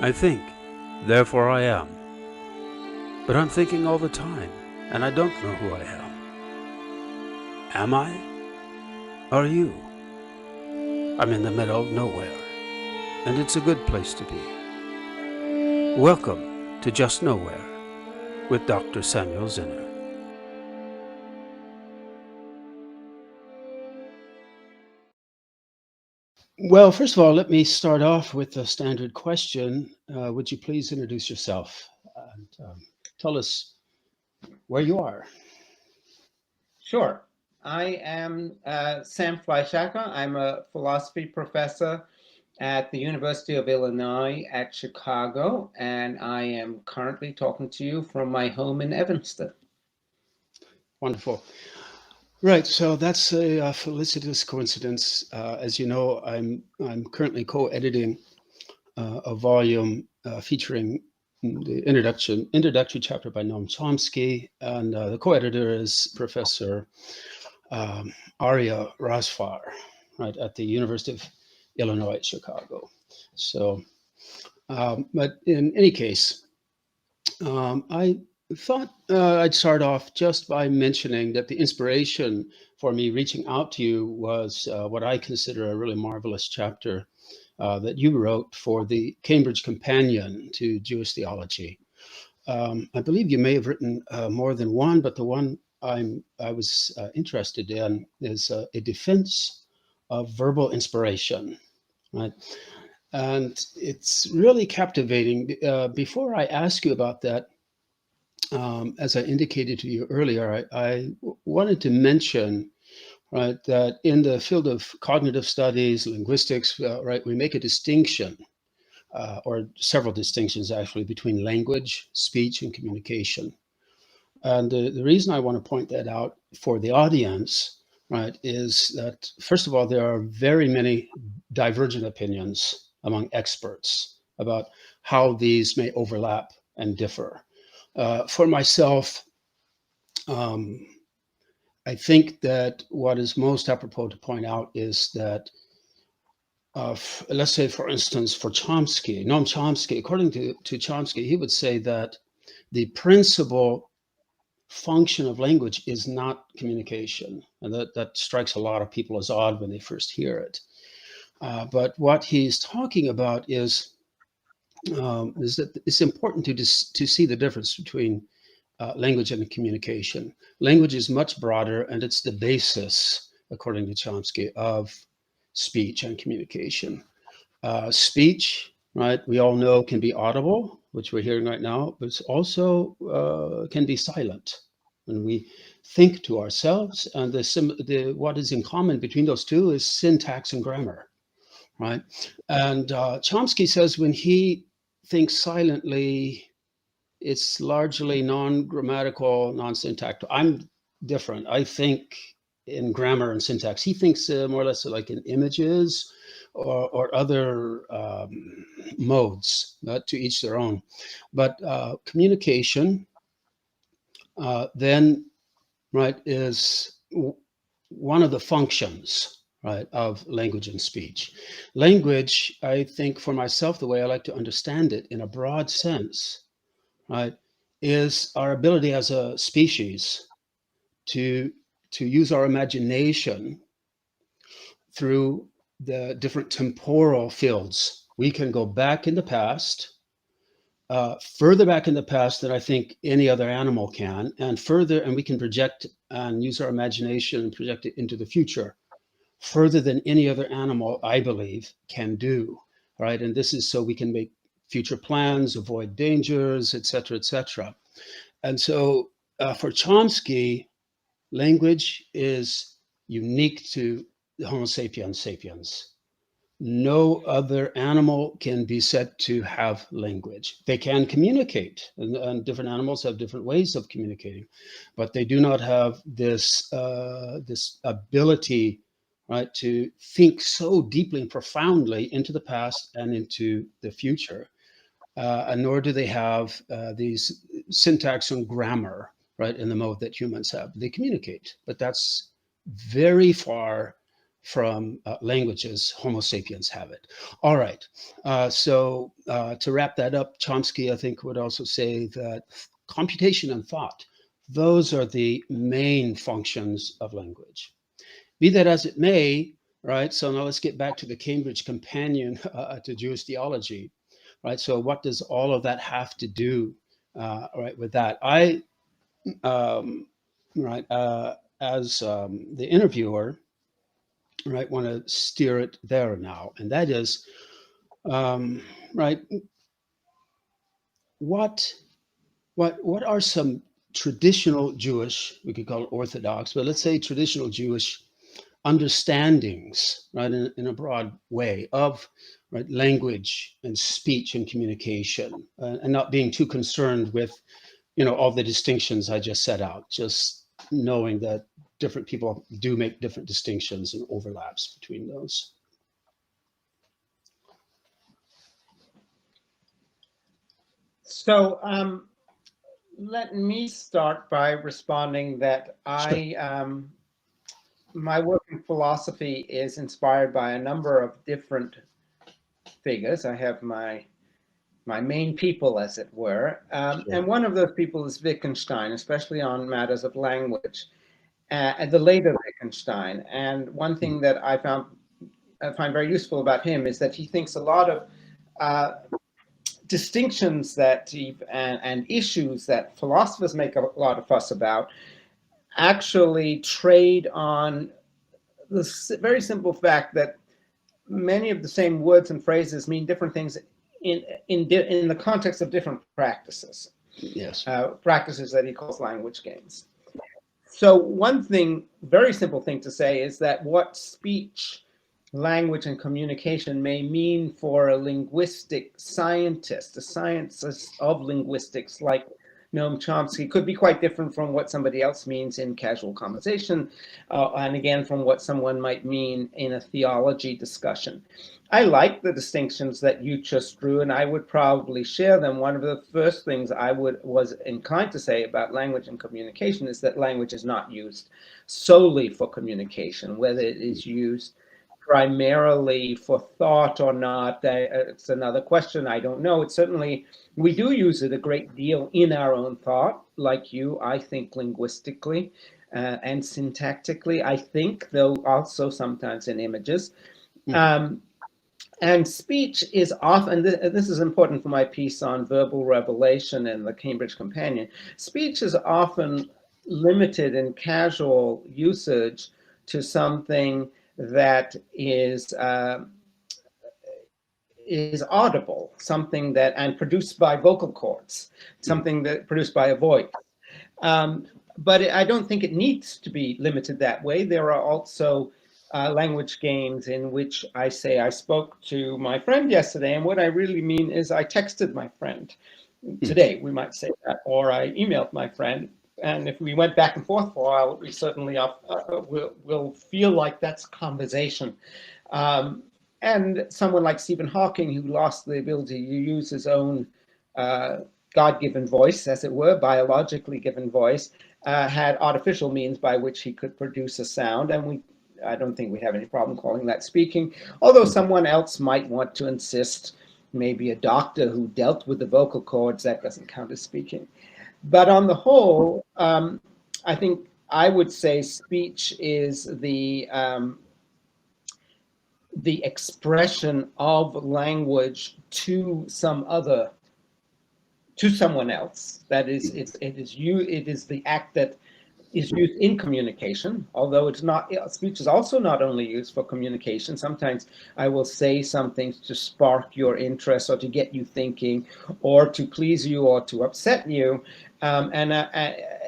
I think, therefore I am. But I'm thinking all the time, and I don't know who I am. Am I? Are you? I'm in the middle of nowhere, and it's a good place to be. Welcome to Just Nowhere with Dr. Samuel Zinner. Well, first of all, let me start off with a standard question. Would you please introduce yourself and tell us where you are? Sure. I am Sam Fleischacker. I'm a philosophy professor at the University of Illinois at Chicago, and I am currently talking to you from my home in Evanston. Wonderful. Right, so that's a felicitous coincidence. As you know, I'm currently co-editing a volume featuring the introductory chapter by Noam Chomsky, and the co-editor is Professor Arya Rasfar, right, at the University of Illinois at Chicago. So, but in any case, I thought I'd start off just by mentioning that the inspiration for me reaching out to you was what I consider a really marvelous chapter that you wrote for the Cambridge Companion to Jewish Theology. I believe you may have written more than one, but the one I was interested in is a defense of verbal inspiration, right? And it's really captivating. Before I ask you about that, as I indicated to you earlier, I wanted to mention, right, that in the field of cognitive studies, linguistics, right, we make a distinction, or several distinctions actually, between language, speech, and communication. And the reason I want to point that out for the audience, right, is that, first of all, there are very many divergent opinions among experts about how these may overlap and differ. For myself, um, I think that what is most apropos to point out is that, let's say, for instance, for Chomsky, Noam Chomsky, according to Chomsky, he would say that the principal function of language is not communication. And that strikes a lot of people as odd when they first hear it. But what he's talking about is that it's important to see the difference between language and communication. Language is much broader, and it's the basis, according to Chomsky, of speech and communication. Speech, right, we all know can be audible, which we're hearing right now, but it's also can be silent when we think to ourselves. And what is in common between those two is syntax and grammar, right? And Chomsky says when he thinks silently, it's largely non-grammatical, non-syntactic. I'm different. I think in grammar and syntax. He thinks more or less like in images or other modes, to each their own. But communication then, right, is one of the functions, right, of language and speech. Language, I think for myself, the way I like to understand it in a broad sense, right, is our ability as a species to use our imagination through the different temporal fields. We can go back in the past, further back in the past than I think any other animal can, and further, and we can project and use our imagination and project it into the future further than any other animal, I believe, can do. Right, and this is so we can make future plans, avoid dangers, et cetera, et cetera. And so for Chomsky, language is unique to the Homo sapiens sapiens. No other animal can be said to have language. They can communicate, and different animals have different ways of communicating, but they do not have this ability, right, to think so deeply and profoundly into the past and into the future. And nor do they have these syntax and grammar, right, in the mode that humans have. They communicate, but that's very far from languages, Homo sapiens have it. All right. So to wrap that up, Chomsky, I think, would also say that computation and thought, those are the main functions of language. Be that as it may, right? So now let's get back to the Cambridge Companion to Jewish theology, right? So what does all of that have to do, right, with that? Um, right, as the interviewer, right, want to steer it there now, and that is, right, what what are some traditional Jewish, we could call it Orthodox, but let's say traditional Jewish understandings, right, in a broad way of, right, language and speech and communication, and not being too concerned with, all the distinctions I just set out, just knowing that different people do make different distinctions and overlaps between those. So let me start by responding that Sure. my work in philosophy is inspired by a number of different figures. I have my main people, as it were, and Sure. one of those people is Wittgenstein, especially on matters of language, the later Wittgenstein. And one thing that I find very useful about him is that he thinks a lot of distinctions and issues that philosophers make a lot of fuss about actually trade on the very simple fact that many of the same words and phrases mean different things in the context of different practices, Yes. practices that he calls language games. So one thing, very simple thing to say, is that what speech, language, and communication may mean for a linguistic scientist, a scientist of linguistics like Noam Chomsky, could be quite different from what somebody else means in casual conversation, and again, from what someone might mean in a theology discussion. I like the distinctions that you just drew, and I would probably share them. One of the first things I was inclined to say about language and communication is that language is not used solely for communication. Whether it is used primarily for thought or not, it's another question. I don't know. It's certainly, we do use it a great deal in our own thought, like you, I think linguistically and syntactically, I think, though also sometimes in images. Um, and speech is often, this is important for my piece on verbal revelation in the Cambridge Companion, speech is often limited in casual usage to something that is audible, something that, and produced by vocal cords, something that produced by a voice. Um, but I don't think it needs to be limited that way. There are also language games in which I say I spoke to my friend yesterday, and what I really mean is I texted my friend today, we might say that, or I emailed my friend. And if we went back and forth for a while, we certainly will feel like that's conversation. And someone like Stephen Hawking, who lost the ability to use his own God-given voice, as it were, biologically given voice, had artificial means by which he could produce a sound. And I don't think we have any problem calling that speaking, although someone else might want to insist, maybe a doctor who dealt with the vocal cords, that doesn't count as speaking. But on the whole, I think I would say speech is the expression of language to someone else. That is, it is the act that is used in communication, although it's not, speech is also not only used for communication. Sometimes I will say something to spark your interest or to get you thinking or to please you or to upset you. And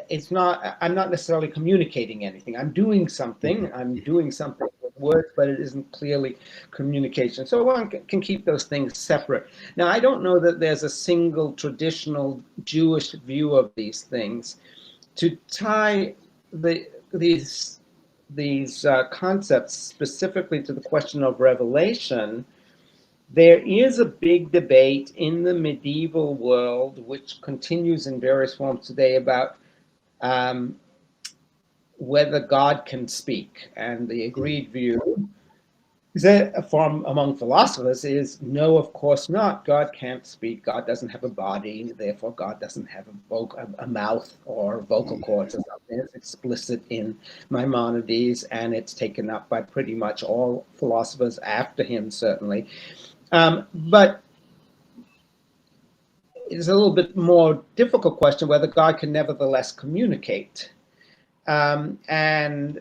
it's not, I'm not necessarily communicating anything. I'm doing something with words, but it isn't clearly communication. So one can keep those things separate. Now, I don't know that there's a single traditional Jewish view of these things. To tie these concepts specifically to the question of revelation, there is a big debate in the medieval world, which continues in various forms today, about whether God can speak. And the agreed view is that from among philosophers is no, of course not. God can't speak. God doesn't have a body. Therefore, God doesn't have a mouth or vocal cords or something. It's explicit in Maimonides, and it's taken up by pretty much all philosophers after him, certainly. But it's a little bit more difficult question whether God can nevertheless communicate. And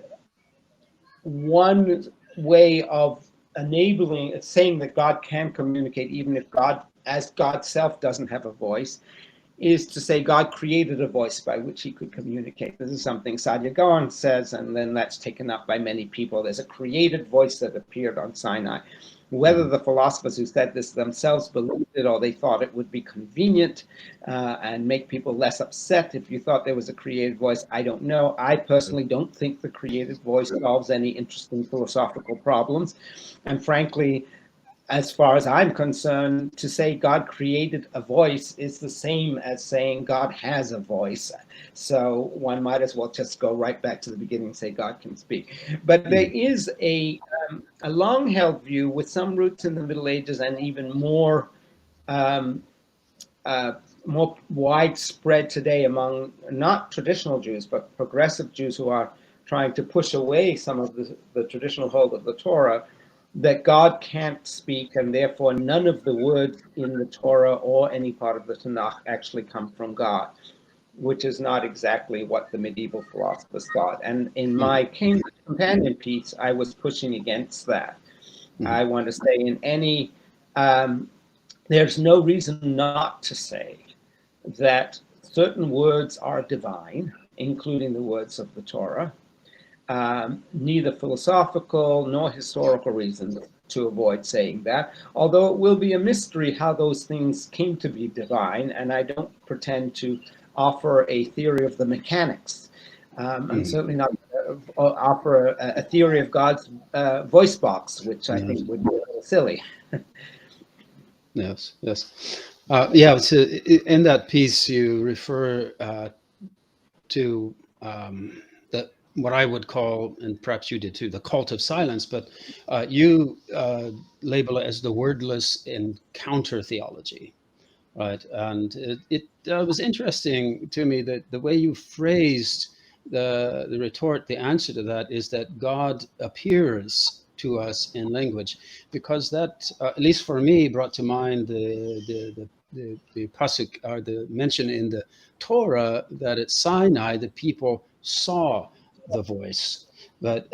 one way of enabling, saying that God can communicate, even if God, as God's self, doesn't have a voice, is to say God created a voice by which he could communicate. This is something Sadia Gaon says, and then that's taken up by many people. There's a created voice that appeared on Sinai. Whether the philosophers who said this themselves believed it or they thought it would be convenient and make people less upset if you thought there was a created voice, I don't know. I personally don't think the created voice solves any interesting philosophical problems. And frankly, as far as I'm concerned, to say God created a voice is the same as saying God has a voice. So one might as well just go right back to the beginning and say God can speak. But there is a long-held view with some roots in the Middle Ages and even more more widespread today among not traditional Jews, but progressive Jews who are trying to push away some of the traditional hold of the Torah, that God can't speak, and therefore none of the words in the Torah or any part of the Tanakh actually come from God, which is not exactly what the medieval philosophers thought. And in my Cambridge companion piece, I was pushing against that. I want to say there's no reason not to say that certain words are divine, including the words of the Torah. Neither philosophical nor historical reason to avoid saying that, although it will be a mystery how those things came to be divine, and I don't pretend to offer a theory of the mechanics. I'm certainly not offer a theory of God's voice box, which I think would be a little silly. Yes, yes. Yeah, so in that piece, you refer to the what I would call, and perhaps you did too, the cult of silence, but you label it as the wordless encounter theology, right? And it was interesting to me that the way you phrased the retort, the answer to that is that God appears to us in language, because that, at least for me, brought to mind the pasuk, or the mention in the Torah that at Sinai the people saw the voice. But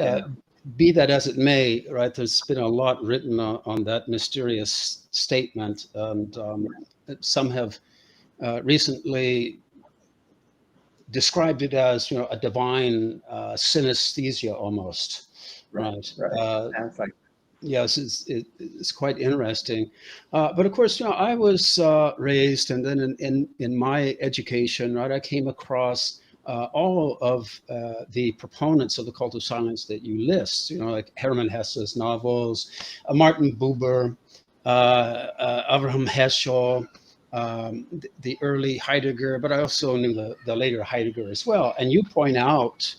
be that as it may, right? There's been a lot written on that mysterious statement, and some have recently described it as, a divine synesthesia almost, right? Sounds like Yes, it's quite interesting. But of course, I was raised, and then in my education, right, I came across all of the proponents of the cult of silence that you list, like Hermann Hesse's novels, Martin Buber, Abraham Heschel, the early Heidegger, but I also knew the later Heidegger as well. And you point out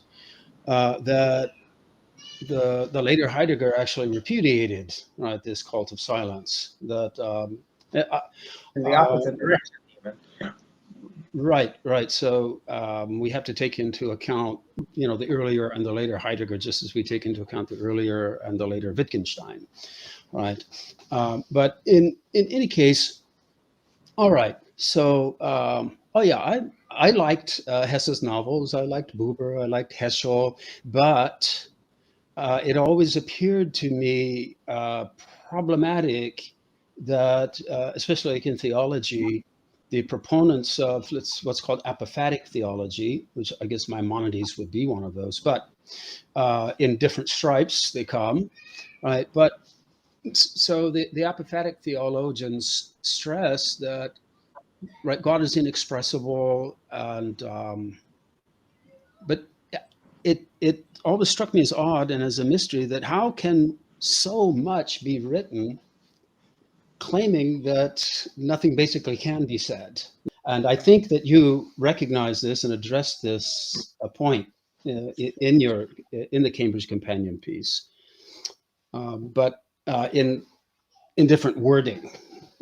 that the later Heidegger actually repudiated, right, this cult of silence. That in the opposite direction, even. right. So we have to take into account, the earlier and the later Heidegger, just as we take into account the earlier and the later Wittgenstein, right? But in any case, all right. So I liked Hesse's novels. I liked Buber. I liked Heschel, but it always appeared to me problematic that, especially like in theology, the proponents of what's called apophatic theology, which I guess Maimonides would be one of those, but in different stripes they come, right? But so the apophatic theologians stress that, right, God is inexpressible, and but it always struck me as odd and as a mystery that how can so much be written claiming that nothing basically can be said. And I think that you recognize this and address this point in the Cambridge Companion piece, but in different wording.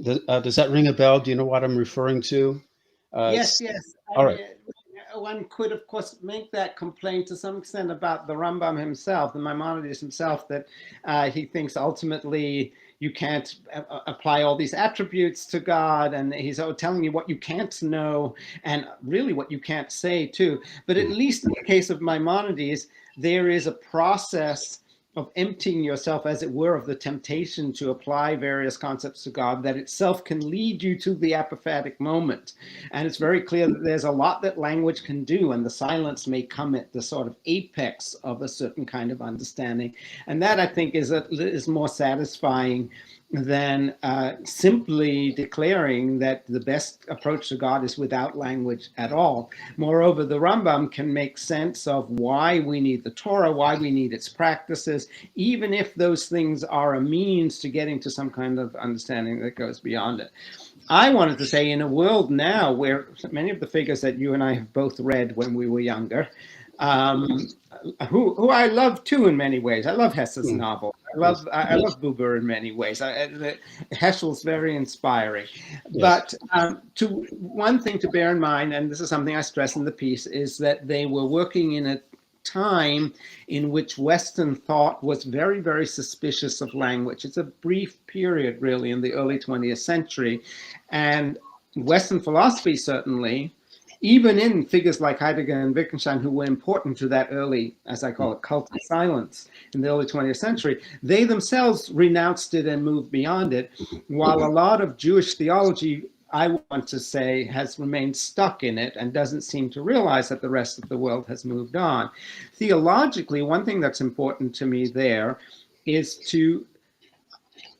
Does that ring a bell? Do you know what I'm referring to? Yes, yes. I All right. mean, one could, of course, make that complaint to some extent about the Rambam himself, the Maimonides himself, that he thinks ultimately you can't apply all these attributes to God, and he's telling you what you can't know, and really what you can't say too. But at least in the case of Maimonides, there is a process of emptying yourself, as it were, of the temptation to apply various concepts to God that itself can lead you to the apophatic moment. And it's very clear that there's a lot that language can do, and the silence may come at the sort of apex of a certain kind of understanding. And that, I think, is more satisfying than simply declaring that the best approach to God is without language at all. Moreover, the Rambam can make sense of why we need the Torah, why we need its practices, even if those things are a means to getting to some kind of understanding that goes beyond it. I wanted to say, in a world now where many of the figures that you and I have both read when we were younger, who I love too in many ways. I love Hesse's Mm, novel. yes. I love Buber in many ways. Heschel's very inspiring. Yes. But to one thing to bear in mind, and this is something I stress in the piece, is that they were working in a time in which Western thought was very, very suspicious of language. It's a brief period, really, in the early 20th century. And Western philosophy, certainly, even in figures like Heidegger and Wittgenstein, who were important to that early, as I call it, cult of silence in the early 20th century, they themselves renounced it and moved beyond it, while a lot of Jewish theology, I want to say, has remained stuck in it and doesn't seem to realize that the rest of the world has moved on. Theologically, one thing that's important to me there is to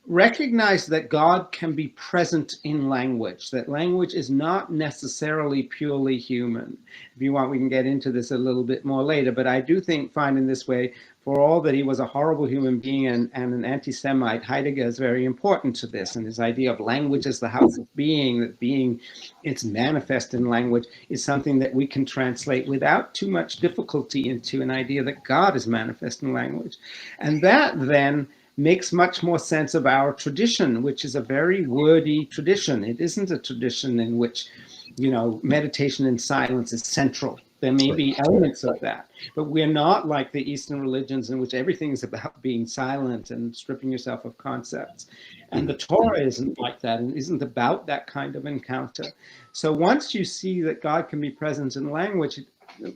recognize that God can be present in language, that language is not necessarily purely human. If you want, we can get into this a little bit more later, but I do find in this way, for all that he was a horrible human being and an anti-Semite, Heidegger is very important to this, and his idea of language as the house of being, that being it's manifest in language, is something that we can translate without too much difficulty into an idea that God is manifest in language. And that then makes much more sense of our tradition, which is a very wordy tradition. It isn't a tradition in which, meditation in silence is central. There may be elements of that, but we're not like the Eastern religions in which everything is about being silent and stripping yourself of concepts. And the Torah isn't like that and isn't about that kind of encounter. So once you see that God can be present in language, it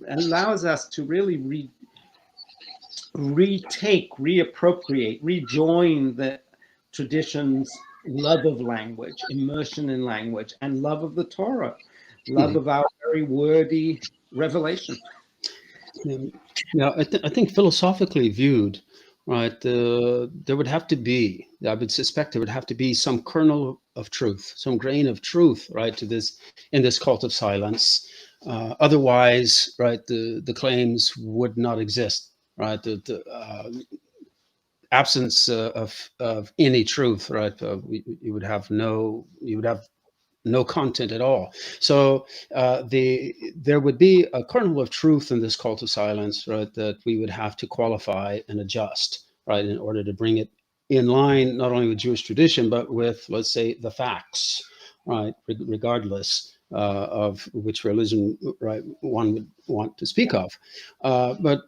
allows us to really retake, reappropriate, rejoin the tradition's love of language, immersion in language, and love of the Torah, love of our very wordy revelation. Now, I think philosophically viewed, right, there would have to be, I would suspect there would have to be some kernel of truth, some grain of truth, right, to this in this cult of silence. Otherwise, right, the claims would not exist, right? The absence of any truth, right? You would have no content at all. So there would be a kernel of truth in this call to silence, right? That we would have to qualify and adjust, right, in order to bring it in line not only with Jewish tradition but with, let's say, the facts, right? Regardless of which religion, right, one would want to speak of. But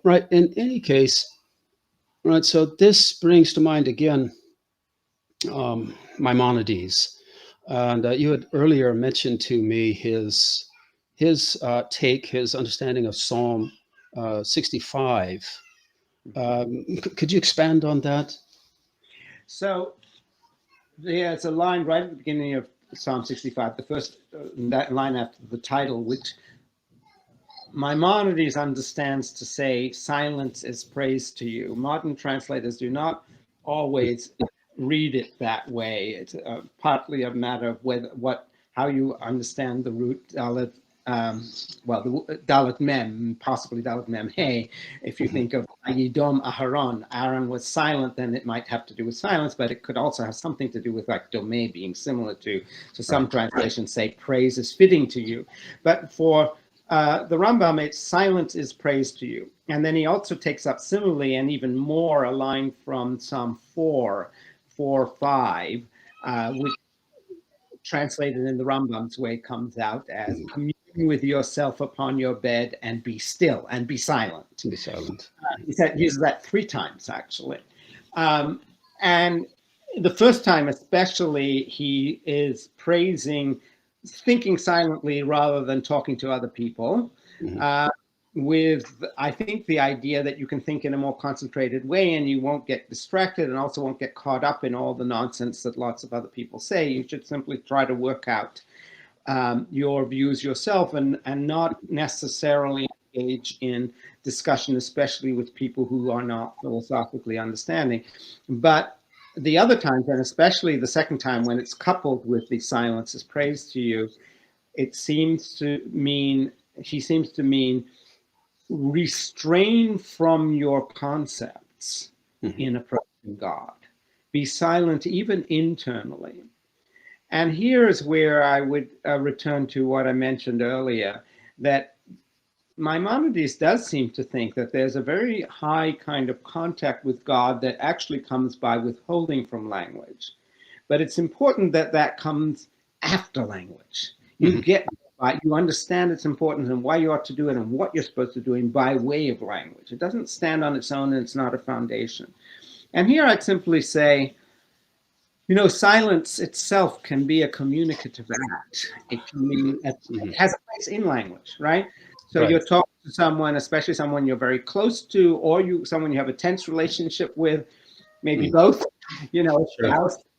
right, in any case, right. So this brings to mind again Maimonides. And you had earlier mentioned to me his understanding of Psalm 65. Could you expand on that? So there's a line right at the beginning of Psalm 65, the first that line after the title, which Maimonides understands to say, silence is praise to you. Modern translators do not always read it that way. It's partly a matter of how you understand the root Dalet, the Dalet Mem, possibly Dalet Mem Hey. If you think of Yidom Aharon, Aaron was silent, then it might have to do with silence, but it could also have something to do with like Domé being similar to. So some translations say praise is fitting to you. But for the Rambam, it's silence is praise to you. And then he also takes up similarly and even more a line from Psalm 4:5, which translated in the Rambam's way comes out as commune with yourself upon your bed and be still and be silent. Be silent. He uses that 3 times actually. And the first time especially, he is praising thinking silently rather than talking to other people, with, I think, the idea that you can think in a more concentrated way and you won't get distracted and also won't get caught up in all the nonsense that lots of other people say. You should simply try to work out your views yourself and not necessarily engage in discussion, especially with people who are not philosophically understanding. But the other times, and especially the second time when it's coupled with the silence is praise to you, it seems to mean, he seems to mean restrain from your concepts in approaching God. Be silent even internally. And here is where I would return to what I mentioned earlier, that Maimonides does seem to think that there's a very high kind of contact with God that actually comes by withholding from language. But it's important that that comes after language. You get, you understand its importance and why you ought to do it and what you're supposed to do by way of language. It doesn't stand on its own and it's not a foundation. And here I'd simply say, you know, silence itself can be a communicative act. It can be, it has a place in language, right? So you're talking to someone, especially someone you're very close to, or someone you have a tense relationship with, maybe both, you know,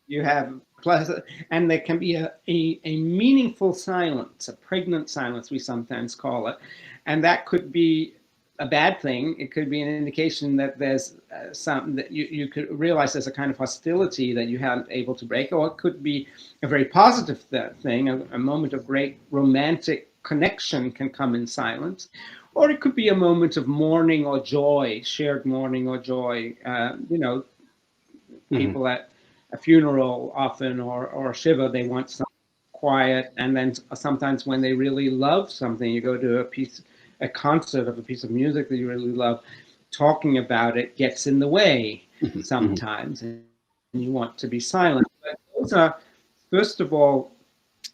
you have pleasant, and there can be a meaningful silence, a pregnant silence, we sometimes call it. And that could be a bad thing. It could be an indication that there's something that you could realize there's a kind of hostility that you haven't able to break, or it could be a very positive thing, a moment of great romantic connection can come in silence, or it could be a moment of mourning or joy, shared mourning or joy. You know, people at a funeral often or a shiva, they want something quiet, and then sometimes when they really love something, you go to a concert of a piece of music that you really love, talking about it gets in the way sometimes, and you want to be silent. But those are, first of all,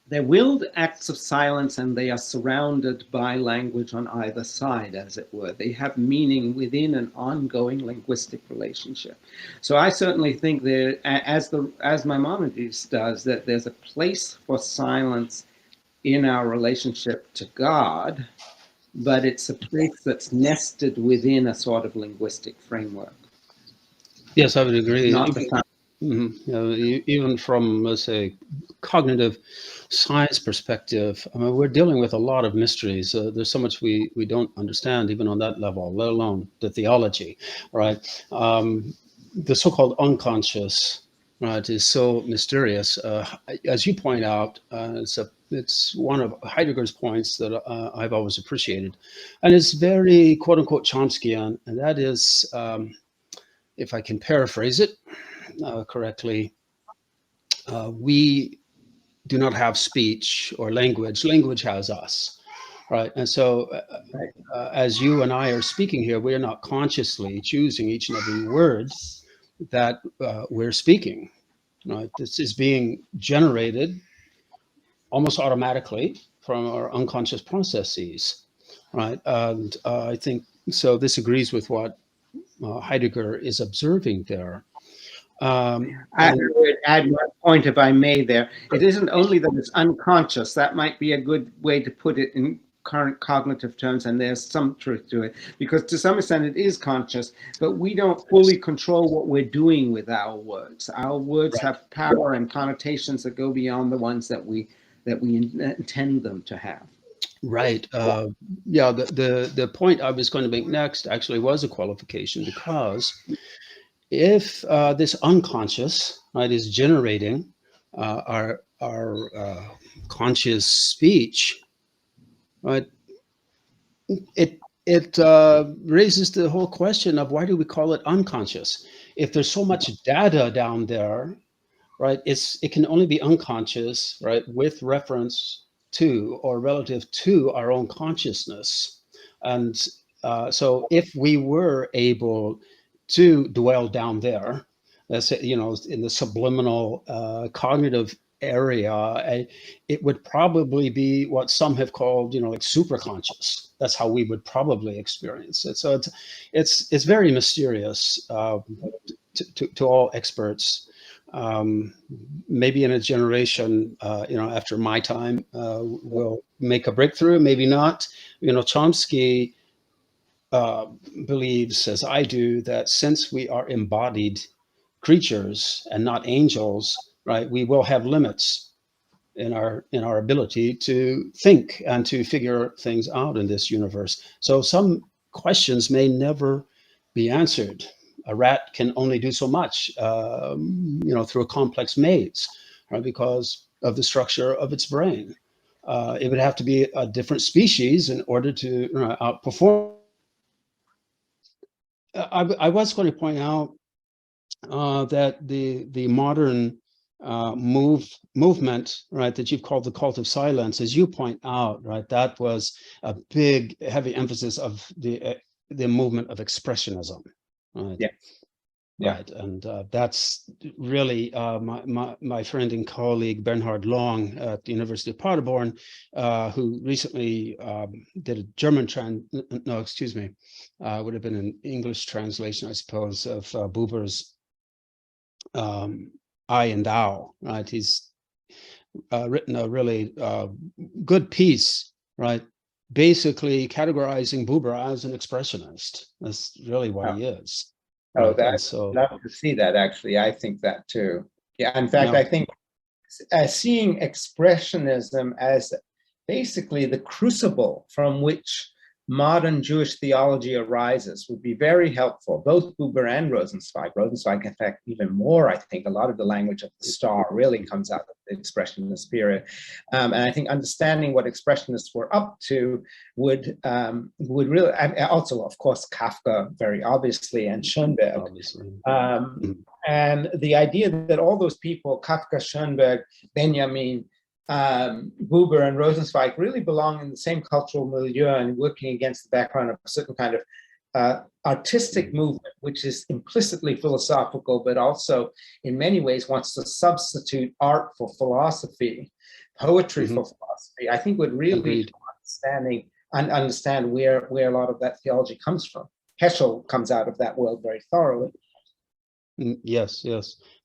they're willed acts of silence, and they are surrounded by language on either side, as it were. They have meaning within an ongoing linguistic relationship. So I certainly think that, as Maimonides does, that there's a place for silence in our relationship to God, but it's a place that's nested within a sort of linguistic framework. Yes, I would agree. Not you know, even from, let's say, cognitive science perspective, I mean, we're dealing with a lot of mysteries. There's so much we don't understand even on that level, let alone the theology, right? The so-called unconscious, right, is so mysterious. As you point out, it's one of Heidegger's points that I've always appreciated, and it's very quote unquote Chomskyan, and that is, if I can paraphrase it correctly, we do not have speech or language. Language has us, right? And so, as you and I are speaking here, we are not consciously choosing each and every word that we're speaking, right? This is being generated almost automatically from our unconscious processes, right? And I think so. This agrees with what Heidegger is observing there. I would add one point, if I may, there. It isn't only that it's unconscious. That might be a good way to put it in current cognitive terms, and there's some truth to it, because to some extent it is conscious, but we don't fully control what we're doing with our words. Our words have power and connotations that go beyond the ones that we intend them to have. Right. Yeah, the point I was going to make next actually was a qualification, because if this unconscious, right, is generating our conscious speech, right, it raises the whole question of why do we call it unconscious? If there's so much data down there, right, it can only be unconscious, right, with reference to or relative to our own consciousness. And so if we were able to dwell down there, let's say, in the subliminal cognitive area, it would probably be what some have called, like superconscious. That's how we would probably experience it. So it's very mysterious to all experts. Maybe in a generation, after my time, we'll make a breakthrough. Maybe not. Chomsky believes, as I do, that since we are embodied creatures and not angels, right, we will have limits in our ability to think and to figure things out in this universe. So some questions may never be answered. A rat can only do so much, through a complex maze, right, because of the structure of its brain. It would have to be a different species in order to outperform. I was going to point out that the modern movement, right, that you've called the cult of silence, as you point out, right, that was a big, heavy emphasis of the movement of expressionism, right? Yeah. Yeah. Right, and that's really my friend and colleague Bernhard Long at the University of Paderborn, who recently did a German would have been an English translation, I suppose, of Buber's I and Thou. Right, he's written a really good piece, right, basically categorizing Buber as an expressionist. That's really what he is. Oh, Right, I'd love to see that, actually. I think that too. Yeah, in fact, I think seeing expressionism as basically the crucible from which modern Jewish theology arises would be very helpful, both Buber and Rosenzweig. Rosenzweig, in fact, even more. I think a lot of the language of the star really comes out of the expressionist period. And I think understanding what expressionists were up to would really, also, of course, Kafka, very obviously, and Schoenberg. And the idea that all those people, Kafka, Schoenberg, Benjamin, Buber and Rosenzweig, really belong in the same cultural milieu and working against the background of a certain kind of artistic movement, which is implicitly philosophical, but also in many ways wants to substitute art for philosophy, poetry for philosophy. I think would really understand where a lot of that theology comes from. Heschel comes out of that world very thoroughly. Yes.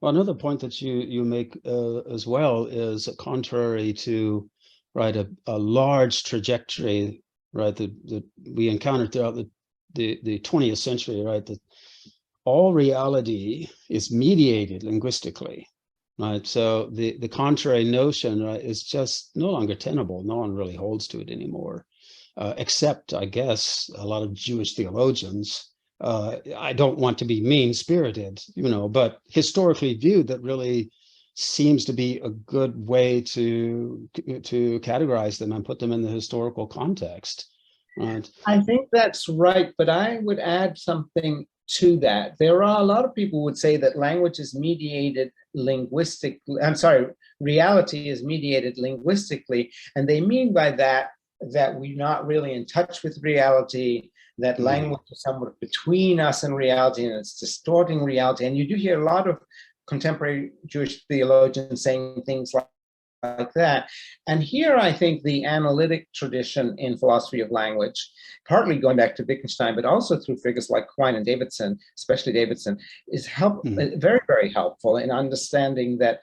Well, another point that you make as well is contrary to, right, a large trajectory, right, that we encountered throughout the 20th century, right, that all reality is mediated linguistically, right? So the contrary notion, right, is just no longer tenable. No one really holds to it anymore, except, I guess, a lot of Jewish theologians. I don't want to be mean-spirited, but historically viewed, that really seems to be a good way to categorize them and put them in the historical context. Right? I think that's right, but I would add something to that. There are a lot of people who would say that language is mediated linguistically. I'm sorry, reality is mediated linguistically, and they mean by that we're not really in touch with reality, that language is somewhat between us and reality, and it's distorting reality. And you do hear a lot of contemporary Jewish theologians saying things like that. And here I think the analytic tradition in philosophy of language, partly going back to Wittgenstein, but also through figures like Quine and Davidson, especially Davidson, is very, very helpful in understanding that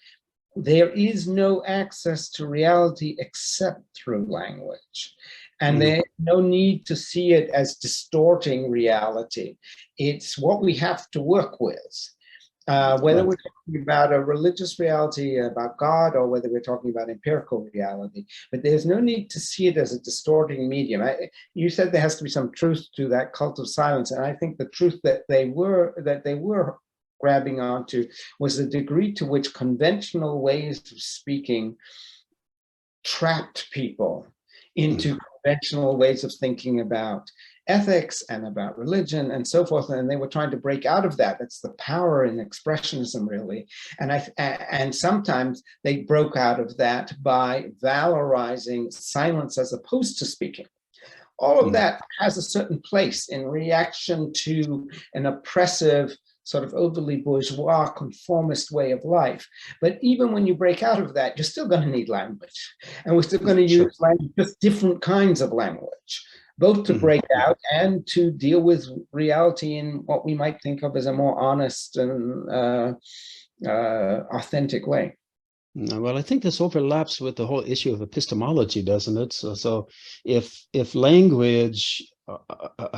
there is no access to reality except through language. And there's no need to see it as distorting reality. It's what we have to work with. Whether we're talking about a religious reality, about God, or whether we're talking about empirical reality. But there's no need to see it as a distorting medium. You said there has to be some truth to that cult of silence. And I think the truth that they were grabbing onto was the degree to which conventional ways of speaking trapped people into conventional ways of thinking about ethics and about religion and so forth, and they were trying to break out of that. That's the power in expressionism, really. And sometimes they broke out of that by valorizing silence as opposed to speaking. All of that has a certain place in reaction to an oppressive, sort of overly bourgeois, conformist way of life. But even when you break out of that, you're still going to need language. And we're still going to use language, just different kinds of language, both to break out and to deal with reality in what we might think of as a more honest and authentic way. Well, I think this overlaps with the whole issue of epistemology, doesn't it? So if language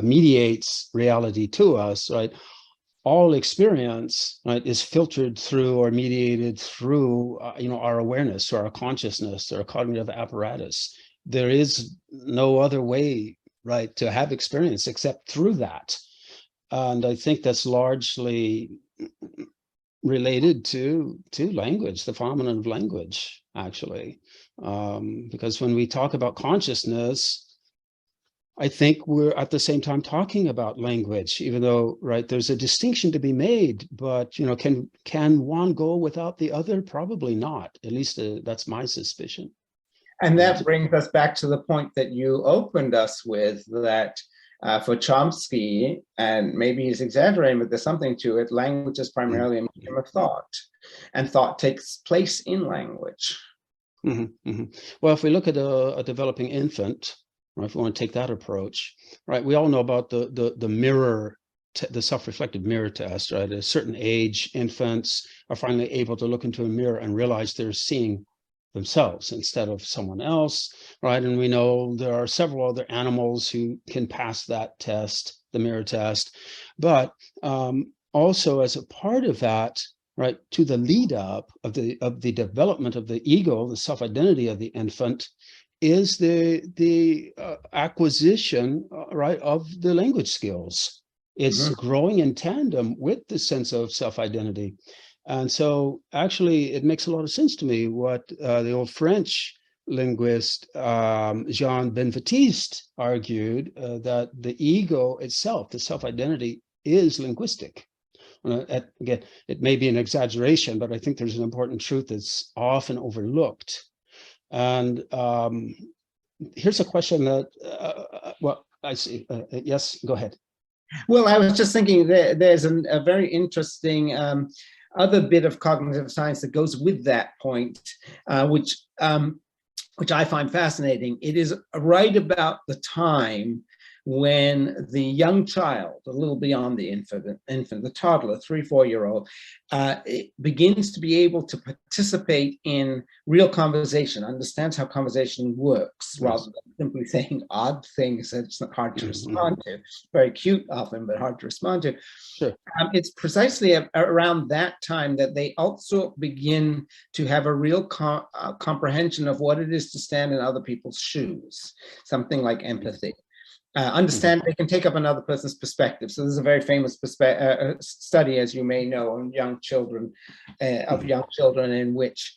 mediates reality to us, right, all experience, right, is filtered through or mediated through, our awareness or our consciousness or our cognitive apparatus. There is no other way, right, to have experience except through that. And I think that's largely related to language, the phenomenon of language, actually. Because when we talk about consciousness, I think we're at the same time talking about language, even though, right, there's a distinction to be made, but, can one go without the other? Probably not. At least that's my suspicion. And that brings us back to the point that you opened us with, that for Chomsky, and maybe he's exaggerating, but there's something to it, language is primarily a medium of thought, and thought takes place in language. Well, if we look at a developing infant, right, if we want to take that approach, right, we all know about the mirror, the self-reflective mirror test, right? At a certain age, infants are finally able to look into a mirror and realize they're seeing themselves instead of someone else, right? And we know there are several other animals who can pass that test, the mirror test. But also as a part of that, right, to the lead up of the development of the ego, the self-identity of the infant, is the acquisition, right, of the language skills. It's growing in tandem with the sense of self-identity. And so actually, it makes a lot of sense to me what the old French linguist Jean Benveniste argued, that the ego itself, the self-identity, is linguistic. Again, it may be an exaggeration, but I think there's an important truth that's often overlooked. And here's a question that, well, I see. Yes, go ahead. Well, I was just thinking that there's a very interesting other bit of cognitive science that goes with that point, which I find fascinating. It is right about the time when the young child, a little beyond the infant, the toddler, 3-4-year-old, begins to be able to participate in real conversation, understands how conversation works, rather than simply saying odd things that it's hard to respond to. Very cute often, but hard to respond to. Sure. It's precisely around that time that they also begin to have a real comprehension of what it is to stand in other people's shoes, something like empathy. Understand they can take up another person's perspective. So there's a very famous study, as you may know, on young children, in which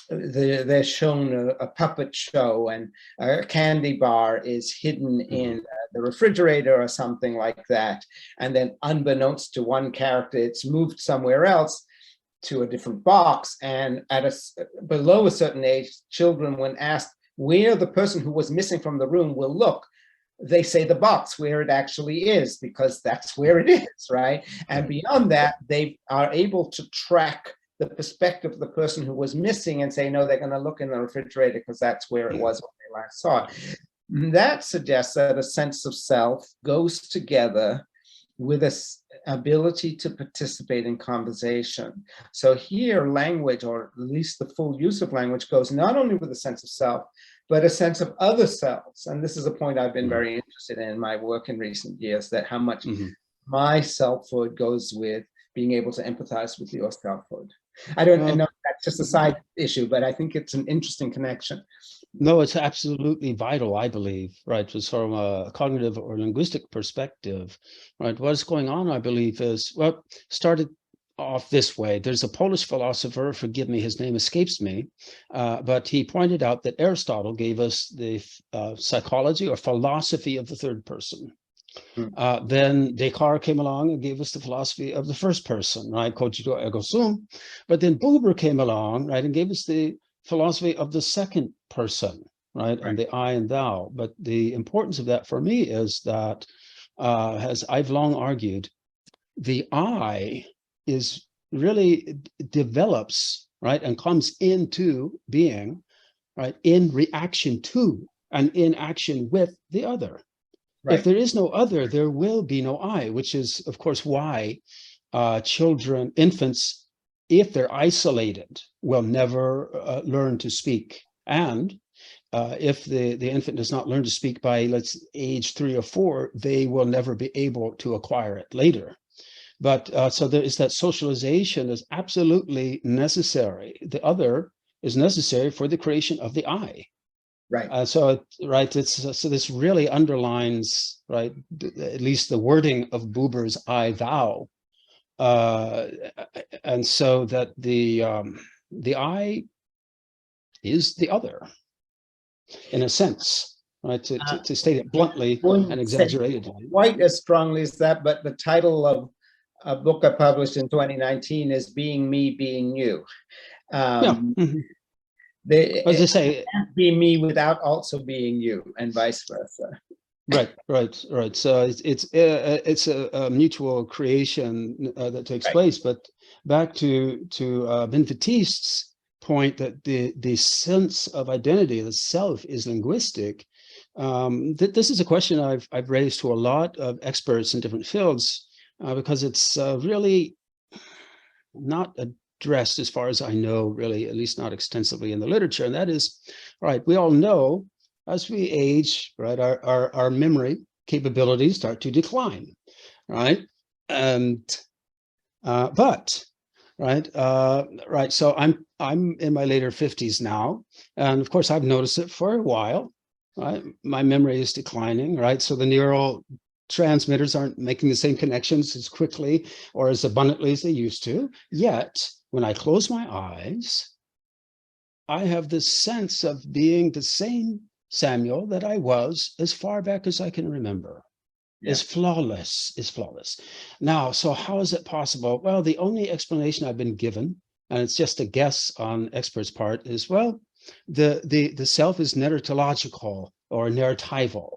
they're shown a puppet show, and a candy bar is hidden in the refrigerator or something like that. And then unbeknownst to one character, it's moved somewhere else to a different box. And below a certain age, children, when asked where the person who was missing from the room will look, they say the box where it actually is, because that's where it is, right? And beyond that, they are able to track the perspective of the person who was missing and say, no, they're going to look in the refrigerator because that's where it was when they last saw it. That suggests that a sense of self goes together with an ability to participate in conversation. So here, language, or at least the full use of language, goes not only with a sense of self, but a sense of other selves. And this is a point I've been very interested in my work in recent years, that how much my selfhood goes with being able to empathize with your selfhood. I know that's just a side issue, but I think it's an interesting connection. No, it's absolutely vital, I believe, right? Just from a cognitive or linguistic perspective, right? What's going on, I believe, is, well, started off this way. There's a Polish philosopher, forgive me, his name escapes me, but he pointed out that Aristotle gave us the psychology or philosophy of the third person. Then Descartes came along and gave us the philosophy of the first person, right? Cogito ergo sum. But then Buber came along, right, and gave us the philosophy of the second person, right? And the I and thou. But the importance of that for me is that, as I've long argued, the I is really develops, right, and comes into being, right, in reaction to and in action with the other. If there is no other, there will be no I, which is, of course, why children, infants, if they're isolated, will never learn to speak. And if the infant does not learn to speak by, let's age 3 or 4, they will never be able to acquire it later. But so there is that socialization is absolutely necessary. The other is necessary for the creation of the I. So this really underlines, right, at least the wording of Buber's I thou, and so that the I is the other, in a sense, right? To state it bluntly and exaggeratedly. Quite as strongly as that, but the title of a book I published in 2019 is "Being Me, Being You." Yeah. As I say, can't be me without also being you, and vice versa. Right. So it's a mutual creation that takes place. But back to Benvetiste's point that the sense of identity, the self, is linguistic. This is a question I've raised to a lot of experts in different fields because it's really not addressed, as far as I know, really, at least not extensively in the literature. And that is, all right, we all know as we age, right, our memory capabilities start to decline, right? And right. So I'm in my later 50s now, and of course I've noticed it for a while. Right, my memory is declining. Right, so the neural transmitters aren't making the same connections as quickly or as abundantly as they used to. Yet, when I close my eyes, I have this sense of being the same Samuel that I was as far back as I can remember. Is flawless. Now, so how is it possible? Well, the only explanation I've been given, and it's just a guess on experts' part, is, well, the self is narratological or narratival,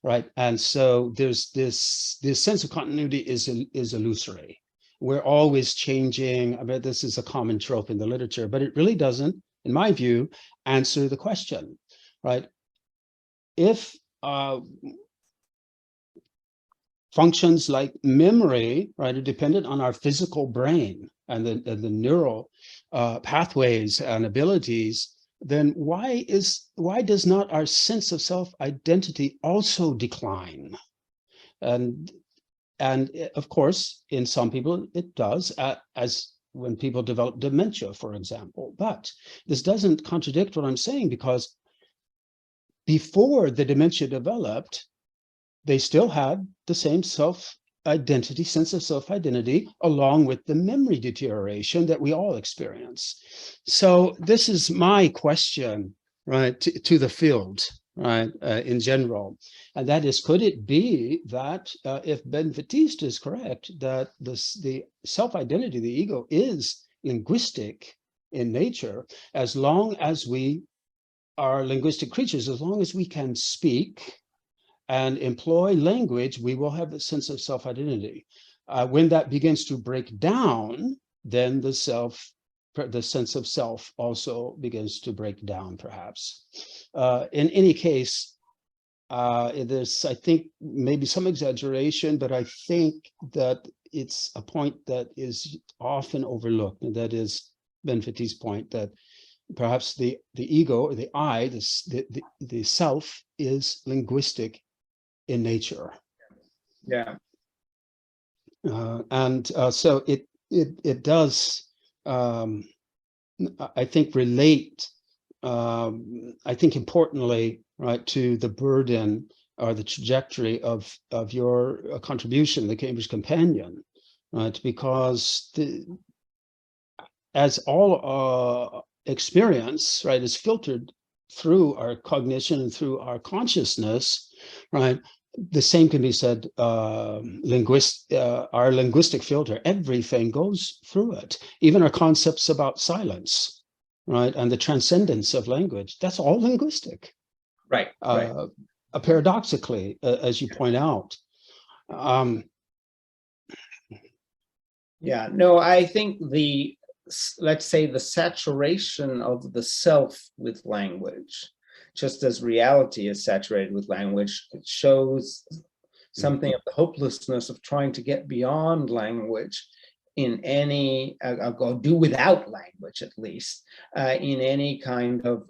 right? And so there's this sense of continuity is illusory. We're always changing. I bet this is a common trope in the literature, but it really doesn't, in my view, answer the question, right? If functions like memory, right, are dependent on our physical brain and the neural pathways and abilities, then why does not our sense of self-identity also decline? And of course, in some people it does, as when people develop dementia, for example. But this doesn't contradict what I'm saying, because before the dementia developed, they still had the same self-identity, sense of self-identity, along with the memory deterioration that we all experience. So this is my question, right, to the field, right, in general. And that is, could it be that if Benvetiste is correct, that the self-identity, the ego, is linguistic in nature, as long as we are linguistic creatures, as long as we can speak and employ language, we will have a sense of self-identity. When that begins to break down, then the sense of self also begins to break down, perhaps. In any case, there's, I think, maybe some exaggeration, but I think that it's a point that is often overlooked, and that is Benvetiste's point, that perhaps the ego, or the I, the self, is linguistic in nature. So it does, I think, relate, I think, importantly, right, to the burden or the trajectory of your contribution, the Cambridge Companion, right? Because as all experience, right, is filtered through our cognition and through our consciousness, right? The same can be said, our linguistic filter, everything goes through it. Even our concepts about silence, right? And the transcendence of language, that's all linguistic. Right, right. Paradoxically, as you point out. Yeah, no, I think let's say the saturation of the self with language, just as reality is saturated with language, it shows something of the hopelessness of trying to get beyond language in any, or do without language at least, in any kind of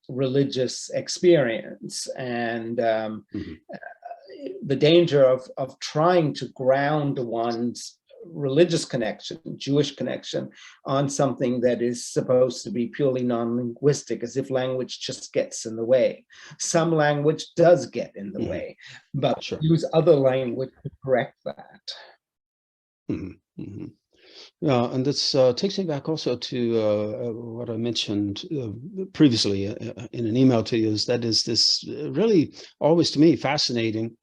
religious experience. And the danger of trying to ground one's religious connection, Jewish connection, on something that is supposed to be purely non-linguistic, as if language just gets in the way. Some language does get in the way, but Sure. use other language to correct that. Yeah, and this takes me back also to what I mentioned previously in an email to you, is this really always to me fascinating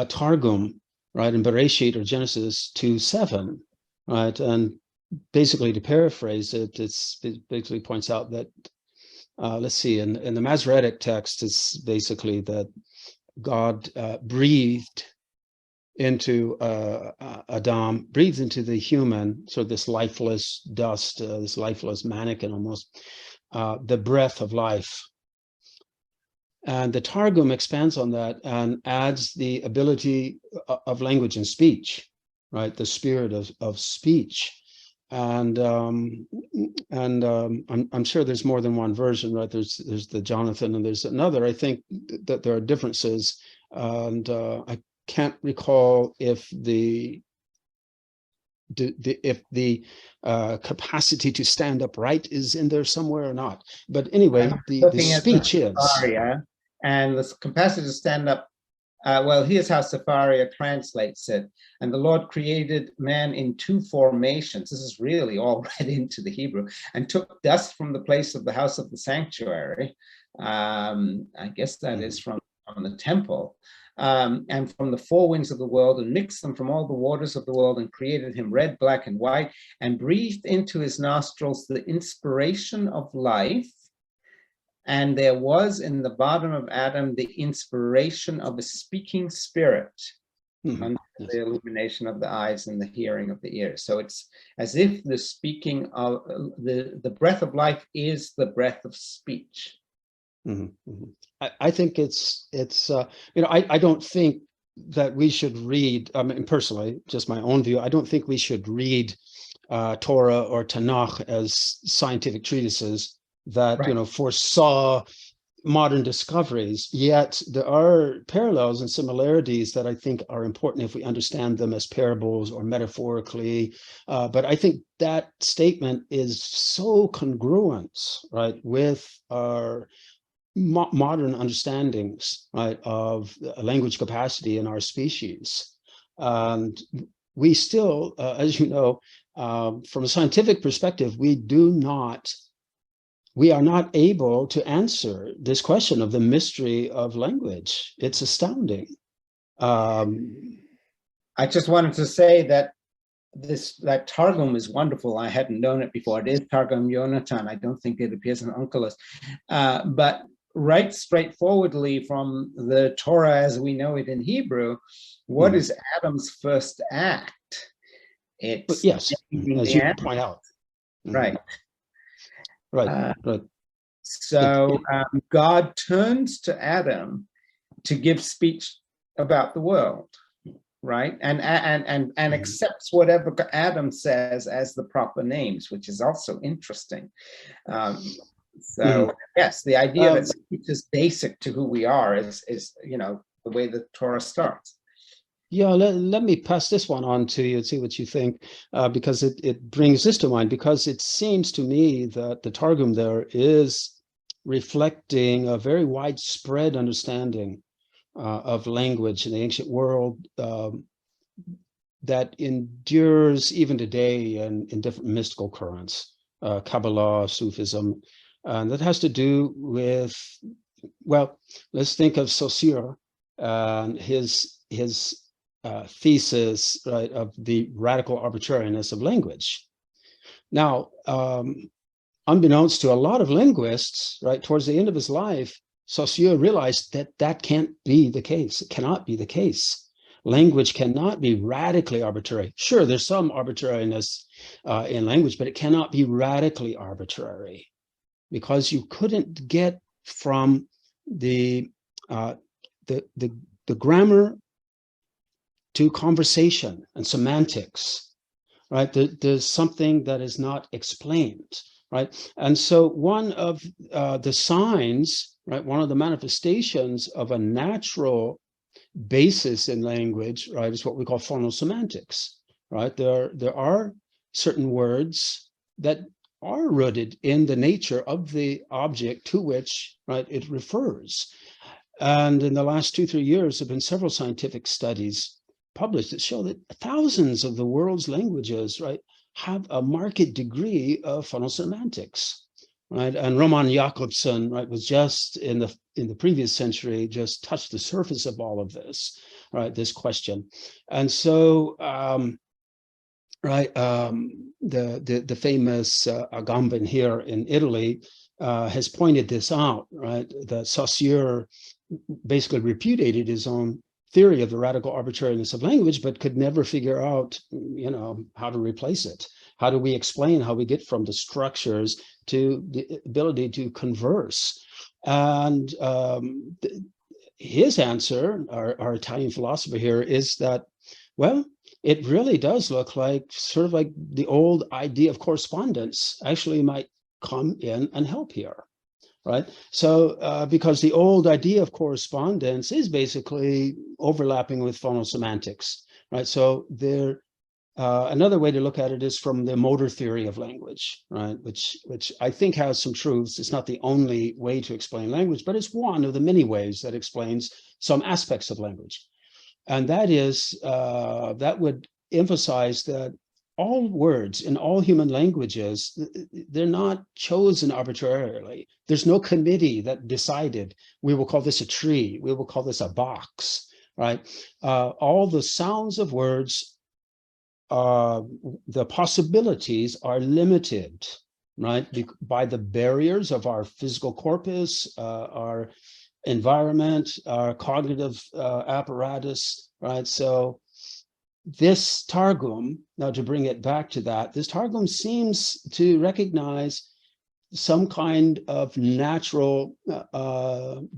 Targum, right, in Bereshit or Genesis 2:7, right, and basically to paraphrase it, it basically points out that let's see, in the Masoretic text, it's basically that God breathed into Adam, breathed into the human, so this lifeless dust, this lifeless mannequin almost, the breath of life. And the Targum expands on that and adds the ability of language and speech, right? The spirit of speech. And I'm sure there's more than one version, right? There's the Jonathan and there's another. I think that there are differences, and I can't recall if the capacity to stand upright is in there somewhere or not. But anyway, the speech is. And the capacity to stand up, well, here's how Safaria translates it. And the Lord created man in two formations. This is really all read into the Hebrew, and took dust from the place of the house of the sanctuary. I guess that is from the temple. And from the four winds of the world, and mixed them from all the waters of the world, and created him red, black, and white, and breathed into his nostrils the inspiration of life. And there was in the bottom of Adam the inspiration of a speaking spirit, under the illumination of the eyes and the hearing of the ears. So it's as if the speaking of the breath of life is the breath of speech. I think it's I don't think that we should read, I mean, personally, just my own view, I don't think we should read Torah or Tanakh as scientific treatises that, right, foresaw modern discoveries. Yet there are parallels and similarities that I think are important if we understand them as parables or metaphorically. But I think that statement is so congruent, right, with our modern understandings, right, of language capacity in our species. And we still, as you know, from a scientific perspective, we are not able to answer this question of the mystery of language. It's astounding. I just wanted to say that that Targum is wonderful. I hadn't known it before. It is Targum Yonatan. I don't think it appears in Onkelos. But right straightforwardly from the Torah as we know it in Hebrew, what is Adam's first act? It's, yes, as you point out. Right. Right. So God turns to Adam to give speech about the world, right? And accepts whatever Adam says as the proper names, which is also interesting. So yes, the idea that speech is basic to who we are is the way the Torah starts. Yeah, let me pass this one on to you and see what you think, because it brings this to mind, because it seems to me that the Targum there is reflecting a very widespread understanding of language in the ancient world, that endures even today in different mystical currents, Kabbalah, Sufism, and that has to do with, well, let's think of Saussure and his thesis, right, of the radical arbitrariness of language. Now, unbeknownst to a lot of linguists, right, towards the end of his life, Saussure realized that that can't be the case. It cannot be the case. Language cannot be radically arbitrary. Sure, there's some arbitrariness in language, but it cannot be radically arbitrary, because you couldn't get from the grammar to conversation and semantics, right? There's something that is not explained, right? And so one of the signs, right, one of the manifestations of a natural basis in language, right, is what we call phonosemantics, right? There are certain words that are rooted in the nature of the object to which, right, it refers. And in the last 2-3 years, there have been several scientific studies published that show that thousands of the world's languages, right, have a marked degree of phonosemantics, right? And Roman Jakobson, right, was just in the previous century, just touched the surface of all of this, right, this question. And so, the famous Agamben here in Italy has pointed this out, right, that Saussure basically repudiated his own theory of the radical arbitrariness of language, but could never figure out, how to replace it. How do we explain how we get from the structures to the ability to converse? And his answer, our Italian philosopher here, is that, well, it really does look like sort of like the old idea of correspondence actually might come in and help here, right? So because the old idea of correspondence is basically overlapping with phonosemantics, right? So there, another way to look at it is from the motor theory of language, right? Which I think has some truths. It's not the only way to explain language, but it's one of the many ways that explains some aspects of language. And that is, that would emphasize that all words in all human languages, they're not chosen arbitrarily. There's no committee that decided, we will call this a tree, we will call this a box, right? All the sounds of words, the possibilities are limited, right, by the barriers of our physical corpus, our environment, our cognitive apparatus, right? So this Targum, now to bring it back to that, this Targum seems to recognize some kind of natural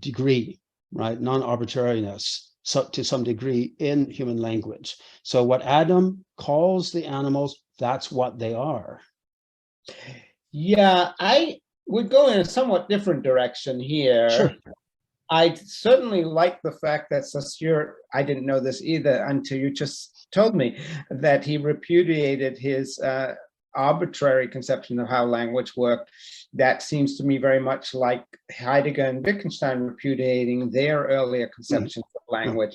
degree, right, non-arbitrariness, so to some degree in human language. So what Adam calls the animals, that's what they are. Yeah, I would go in a somewhat different direction here. Sure. I certainly like the fact that Saussure, I didn't know this either until you just told me, that he repudiated his arbitrary conception of how language worked. That seems to me very much like Heidegger and Wittgenstein repudiating their earlier conceptions of language.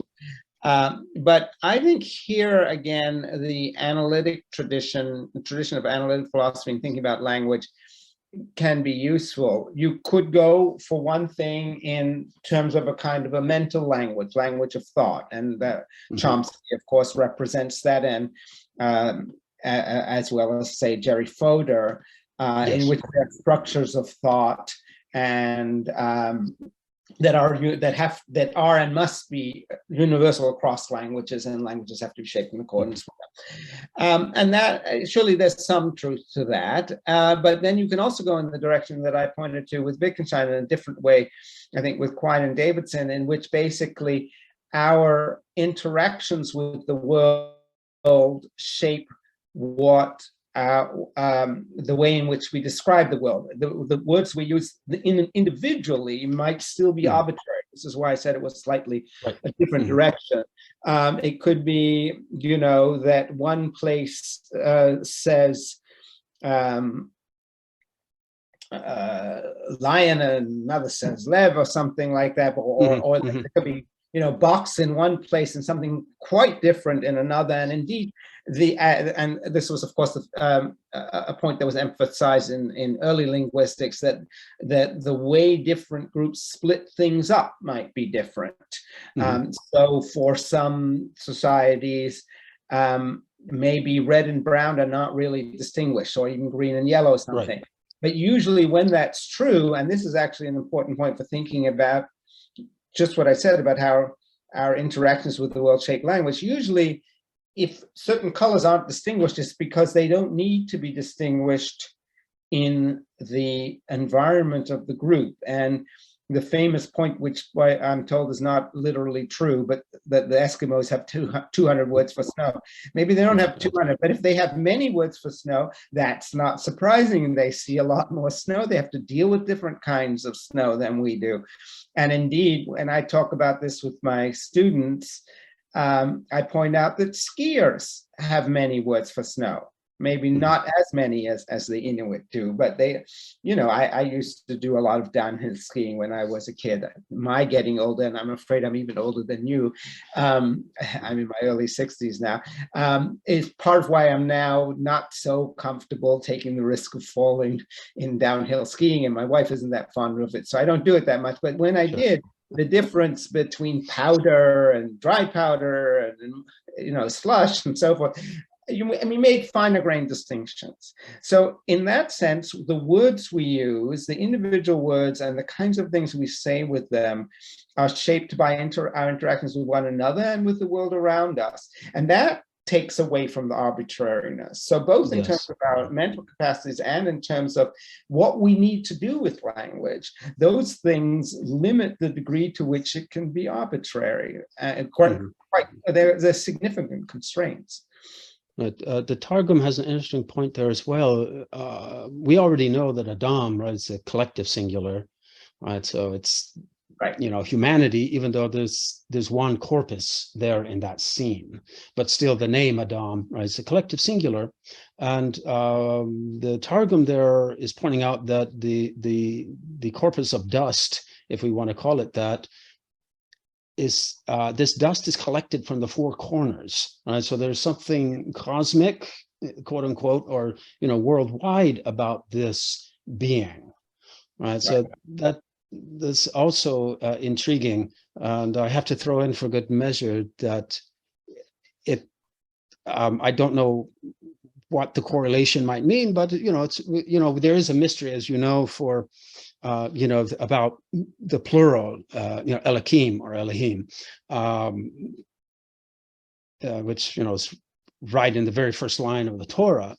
But I think here again, the analytic tradition of analytic philosophy and thinking about language can be useful. You could go, for one thing, in terms of a kind of a mental language of thought, and Chomsky, of course, represents that, and as well as, say, Jerry Fodor, yes, in which there are structures of thought and that are and must be universal across languages, and languages have to be shaped in accordance with them. And that, surely there's some truth to that. But then you can also go in the direction that I pointed to with Wittgenstein in a different way, I think with Quine and Davidson, in which basically our interactions with the world shape what the way in which we describe the world. The words we use individually might still be arbitrary. This is why I said it was slightly a different direction. It could be, that one place says lion and another says lev or something like that, or it could be box in one place and something quite different in another. And indeed, and this was, of course, a point that was emphasized in early linguistics, that the way different groups split things up might be different. So for some societies, maybe red and brown are not really distinguished, or even green and yellow or something. Right. But usually when that's true, and this is actually an important point for thinking about just what I said about how our interactions with the world shape language, usually if certain colors aren't distinguished, it's because they don't need to be distinguished in the environment of the group. And the famous point, which I'm told is not literally true, but that the Eskimos have 200 words for snow. Maybe they don't have 200, but if they have many words for snow, that's not surprising. And they see a lot more snow. They have to deal with different kinds of snow than we do. And indeed, when I talk about this with my students, I point out that skiers have many words for snow. Maybe not as many as the Inuit do, but they, I used to do a lot of downhill skiing when I was a kid. My getting older, and I'm afraid I'm even older than you, I'm in my early 60s now, is part of why I'm now not so comfortable taking the risk of falling in downhill skiing, and my wife isn't that fond of it, so I don't do it that much. But when I did, the difference between powder and dry powder and, slush and so forth, we made finer grained distinctions. So in that sense, the words we use, the individual words and the kinds of things we say with them are shaped by our interactions with one another and with the world around us. And that takes away from the arbitrariness. So both in terms of our mental capacities and in terms of what we need to do with language, those things limit the degree to which it can be arbitrary. And there's significant constraints. The Targum has an interesting point there as well. We already know that Adam, right, is a collective singular, right? So it's, humanity, even though there's one corpus there in that scene, but still the name Adam, right, is a collective singular. And the Targum there is pointing out that the corpus of dust, if we want to call it that, is this dust is collected from the four corners, right? So there's something cosmic, quote unquote, or worldwide about this being, right? So that's also intriguing, and I have to throw in for good measure that I don't know what the correlation might mean, but it's there is a mystery, as for about the plural, Elohim or Elohim, which is right in the very first line of the Torah.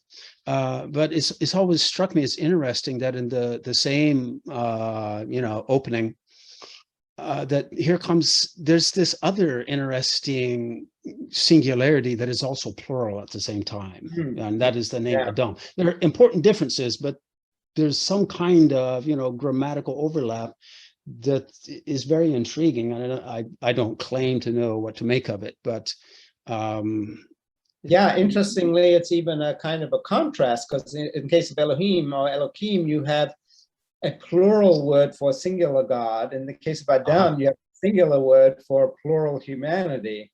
But it's always struck me as interesting that in the same opening, that there's this other interesting singularity that is also plural at the same time, and that is the name Adam. There are important differences, but there's some kind of grammatical overlap that is very intriguing, and I don't claim to know what to make of it, but interestingly, it's even a kind of a contrast, because in case of Elohim or Elohim, you have a plural word for a singular God. In the case of Adam, you have a singular word for plural humanity.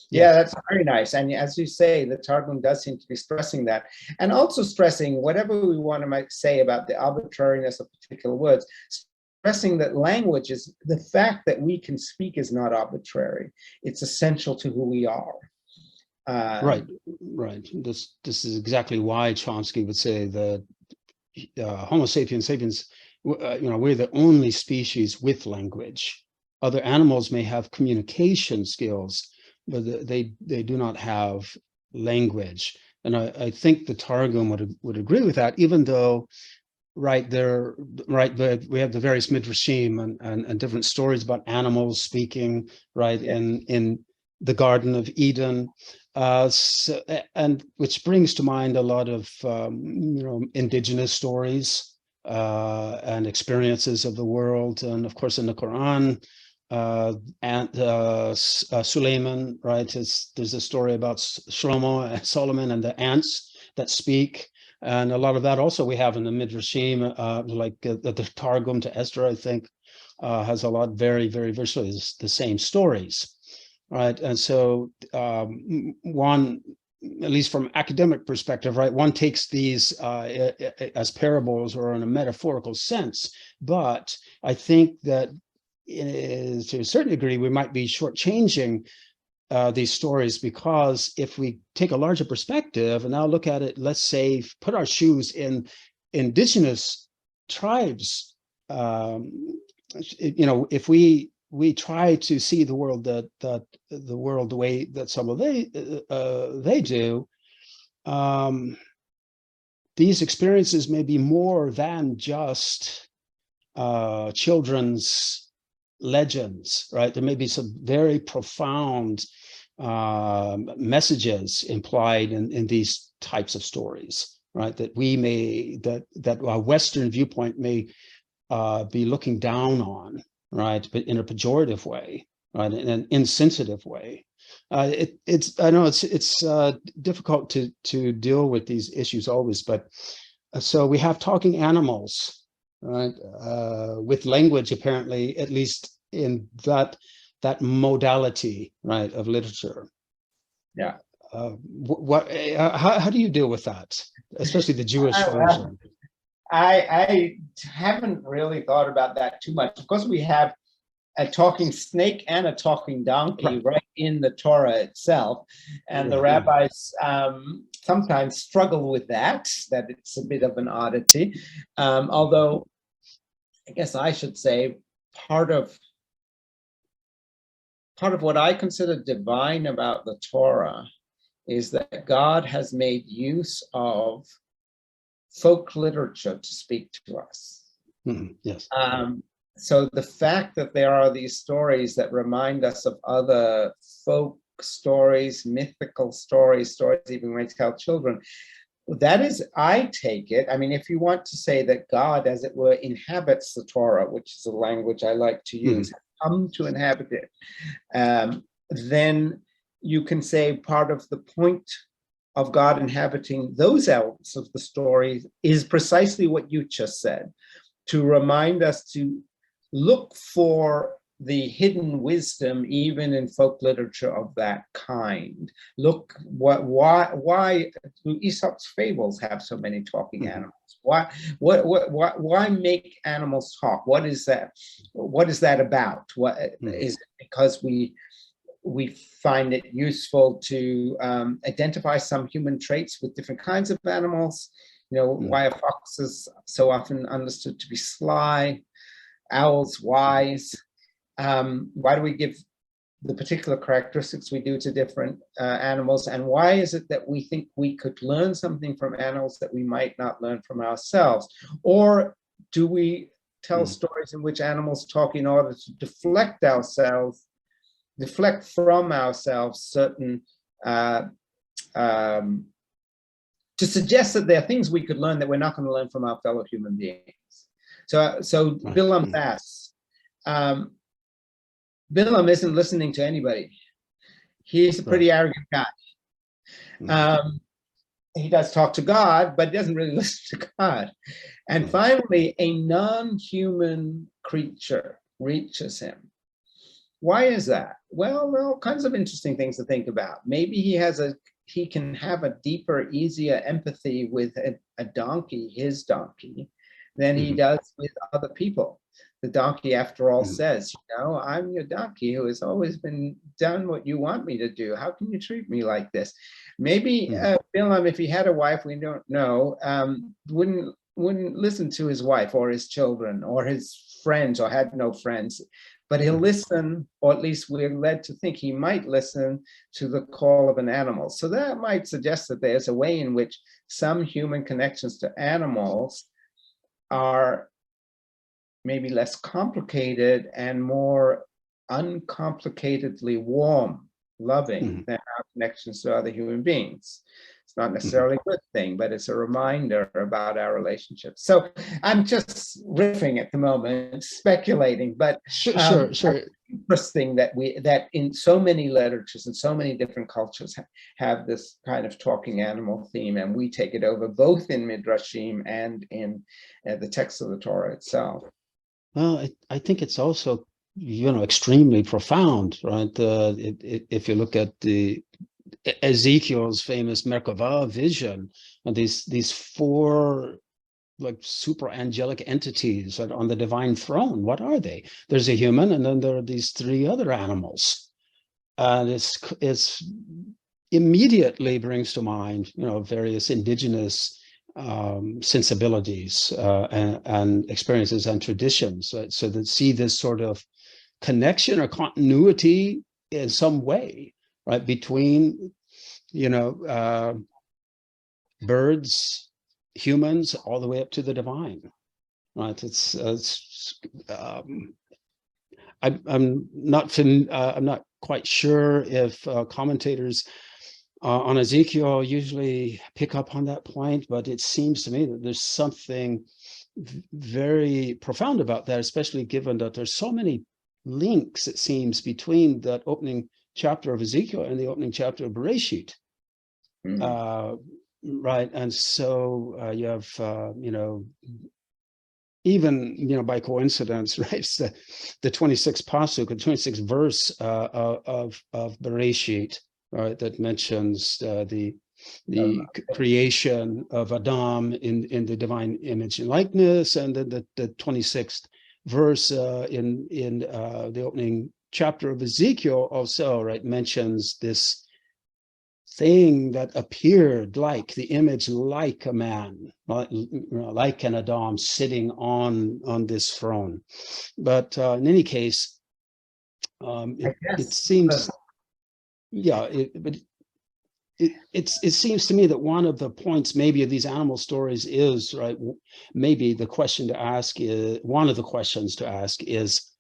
Yeah, that's very nice. And as you say, the Targum does seem to be stressing that, and also stressing whatever we want to say about the arbitrariness of particular words, stressing that language is the fact that we can speak is not arbitrary. It's essential to who we are. Right. This is exactly why Chomsky would say that Homo sapiens sapiens, we're the only species with language. Other animals may have communication skills, but they do not have language. And I think the Targum would agree with that, even though we have the various midrashim and different stories about animals speaking, in the Garden of Eden, and which brings to mind a lot of indigenous stories and experiences of the world, and of course in the Quran. Suleiman, there's a story about Shlomo and Solomon and the ants that speak, and a lot of that also we have in the midrashim, like the Targum to Esther, I think. has a lot very, very virtually the same stories, right? And so one, at least from academic perspective, right, one takes these as parables or in a metaphorical sense. But I think that to a certain degree, we might be shortchanging these stories, because if we take a larger perspective and now look at it, let's say, put our shoes in indigenous tribes, if we try to see the world the world the way that some of they do, these experiences may be more than just children's legends, right? There may be some very profound messages implied in these types of stories, right? That we may, that a Western viewpoint may be looking down on, right? But in a pejorative way, right? In an insensitive way. I know it's difficult to deal with these issues always, but so we have talking animals, right? With language, apparently, at least in that modality, right, of literature. Yeah. How do you deal with that, especially the Jewish version? I haven't really thought about that too much. Of course, we have a talking snake and a talking donkey right in the Torah itself, and the rabbis sometimes struggle with that it's a bit of an oddity. Although, I guess I should say, part of what I consider divine about the Torah is that God has made use of folk literature to speak to us. Yes. So the fact that there are these stories that remind us of other folk stories, mythical stories even we tell children, that is, I take it, I mean, if you want to say that God, as it were, inhabits the Torah, which is a language I like to use, come to inhabit it, then you can say part of the point of God inhabiting those elements of the story is precisely what you just said, to remind us to look for the hidden wisdom even in folk literature of that kind. Look, why do Aesop's fables have so many talking animals? Why make animals talk? What is that? What is that about? What is it because we find it useful to identify some human traits with different kinds of animals? You know, why are foxes so often understood to be sly, owls wise? Why do we give the particular characteristics we do to different animals? And why is it that we think we could learn something from animals that we might not learn from ourselves? Or do we tell stories in which animals talk in order to deflect from ourselves certain, to suggest that there are things we could learn that we're not going to learn from our fellow human beings? So Bilam asks, Bilam isn't listening to anybody. He's a pretty arrogant guy. He does talk to God, but he doesn't really listen to God. And finally, a non-human creature reaches him. Why is that? Well, there are all kinds of interesting things to think about. Maybe he can have a deeper, easier empathy with a donkey, his donkey, than he does with other people. The donkey, after all, says, I'm your donkey who has always been done what you want me to do. How can you treat me like this? Maybe Bilam, if he had a wife, we don't know, wouldn't listen to his wife or his children or his friends, or had no friends. But he'll listen, or at least we're led to think he might listen to the call of an animal. So that might suggest that there's a way in which some human connections to animals are maybe less complicated and more uncomplicatedly warm, loving than our connections to other human beings. It's not necessarily a good thing, but it's a reminder about our relationships. So I'm just riffing at the moment, speculating, but sure. Interesting that in so many literatures and so many different cultures have this kind of talking animal theme, and we take it over both in Midrashim and in the text of the Torah itself. Well, I think it's also, extremely profound, right? If you look at the Ezekiel's famous Merkavah vision, and these four like super angelic entities on the divine throne, what are they? There's a human, and then there are these three other animals, and it's immediately brings to mind, various indigenous sensibilities and experiences and traditions. So that see this sort of connection or continuity in some way, right, between birds, humans, all the way up to the divine, right? I'm not quite sure if commentators on Ezekiel usually pick up on that point, but it seems to me that there's something very profound about that, especially given that there's so many links, it seems, between that opening chapter of Ezekiel and the opening chapter of Bereshit. Right, and so you have, even by coincidence, right? It's the 26th pasuk, the 26th verse of Bereshit, right, that mentions the creation of Adam in the divine image and likeness, and then the 26th verse in the opening chapter of Ezekiel also, right, mentions this thing that appeared like the image, like a man, like an Adam sitting on this throne. But in any case, it seems, but it seems to me that one of the points maybe of these animal stories is, right, maybe the question to ask is, one of the questions to ask is,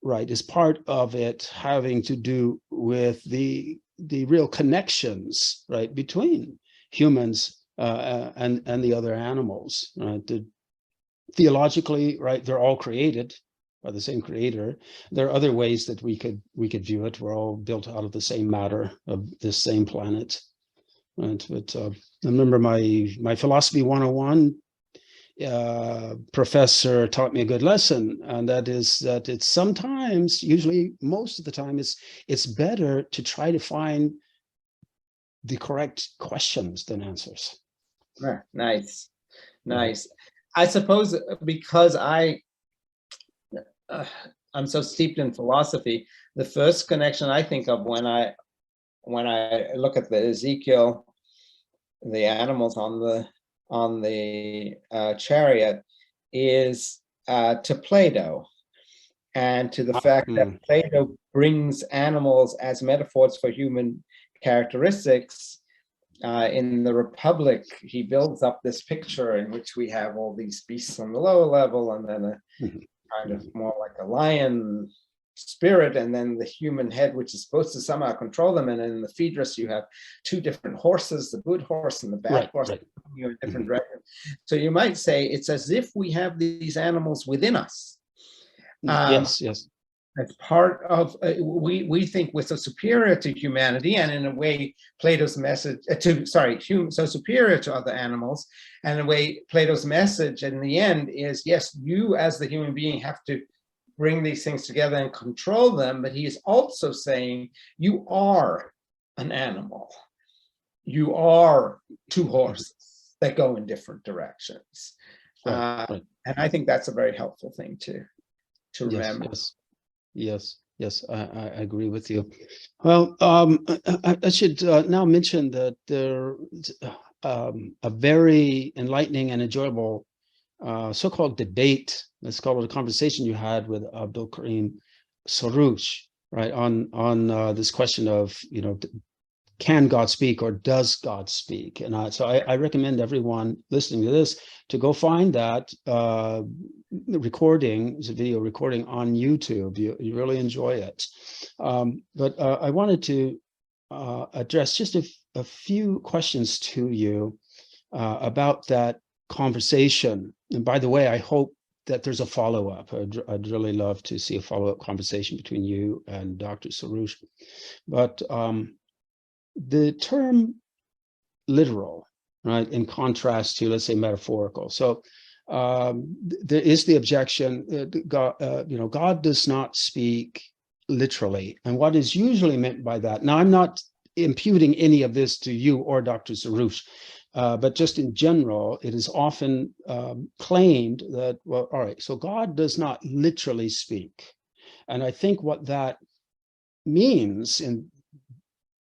right, is part of it having to do with the real connections, right, between humans and the other animals, right? Theologically, right, they're all created by the same creator. There are other ways that we could view it. We're all built out of the same matter of this same planet, right? But I remember my philosophy 101 professor taught me a good lesson, and that is that it's sometimes, usually most of the time, it's better to try to find the correct questions than answers. Nice. I suppose because I'm so steeped in philosophy, the first connection I think of when I look at the Ezekiel, the animals on the chariot, is to Plato, and to the fact that Plato brings animals as metaphors for human characteristics. In the Republic, he builds up this picture in which we have all these beasts on the lower level, and then a kind of more like a lion spirit, and then the human head, which is supposed to somehow control them. And in the Phaedrus, you have two different horses, the good horse and the bad horse, in different directions. So you might say it's as if we have these animals within us. Yes. As part of, we think we're so superior to humanity, and in a way, Plato's message so superior to other animals, and in a way, Plato's message in the end is, yes, you as the human being have to bring these things together and control them, but he is also saying you are an animal. You are two horses that go in different directions. And I think that's a very helpful thing to remember. Yes, I agree with you. Well, I should now mention that there's a very enlightening and enjoyable so-called debate, let's call it a conversation you had with Abdul Karim Soroush, right, on this question of, can God speak or does God speak? And so I recommend everyone listening to this to go find that recording, it's a video recording on YouTube. You really enjoy it. But I wanted to address just a few questions to you about that conversation. And by the way, I hope that there's a follow-up. I'd really love to see a follow-up conversation between you and Dr. Soroush. But the term literal, right, in contrast to, let's say, metaphorical. So there is the objection, God does not speak literally. And what is usually meant by that, now I'm not imputing any of this to you or Dr. Sarouche, but just in general, it is often claimed that, well, all right, so God does not literally speak. And I think what that means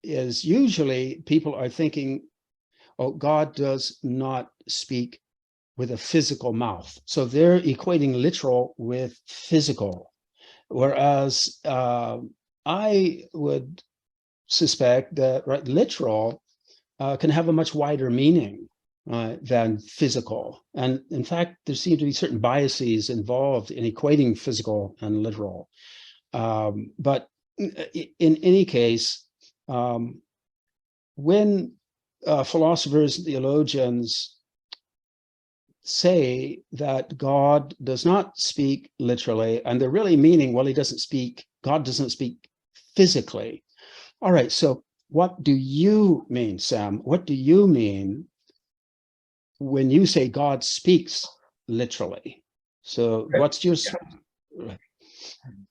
is usually people are thinking, oh, God does not speak with a physical mouth. So they're equating literal with physical. Whereas I would suspect that literal can have a much wider meaning than physical. And in fact, there seem to be certain biases involved in equating physical and literal. But in any case, when philosophers, theologians say that God does not speak literally, and they're really meaning, well, God doesn't speak physically. All right, so what do you mean, Sam? What do you mean when you say God speaks literally? So what's your...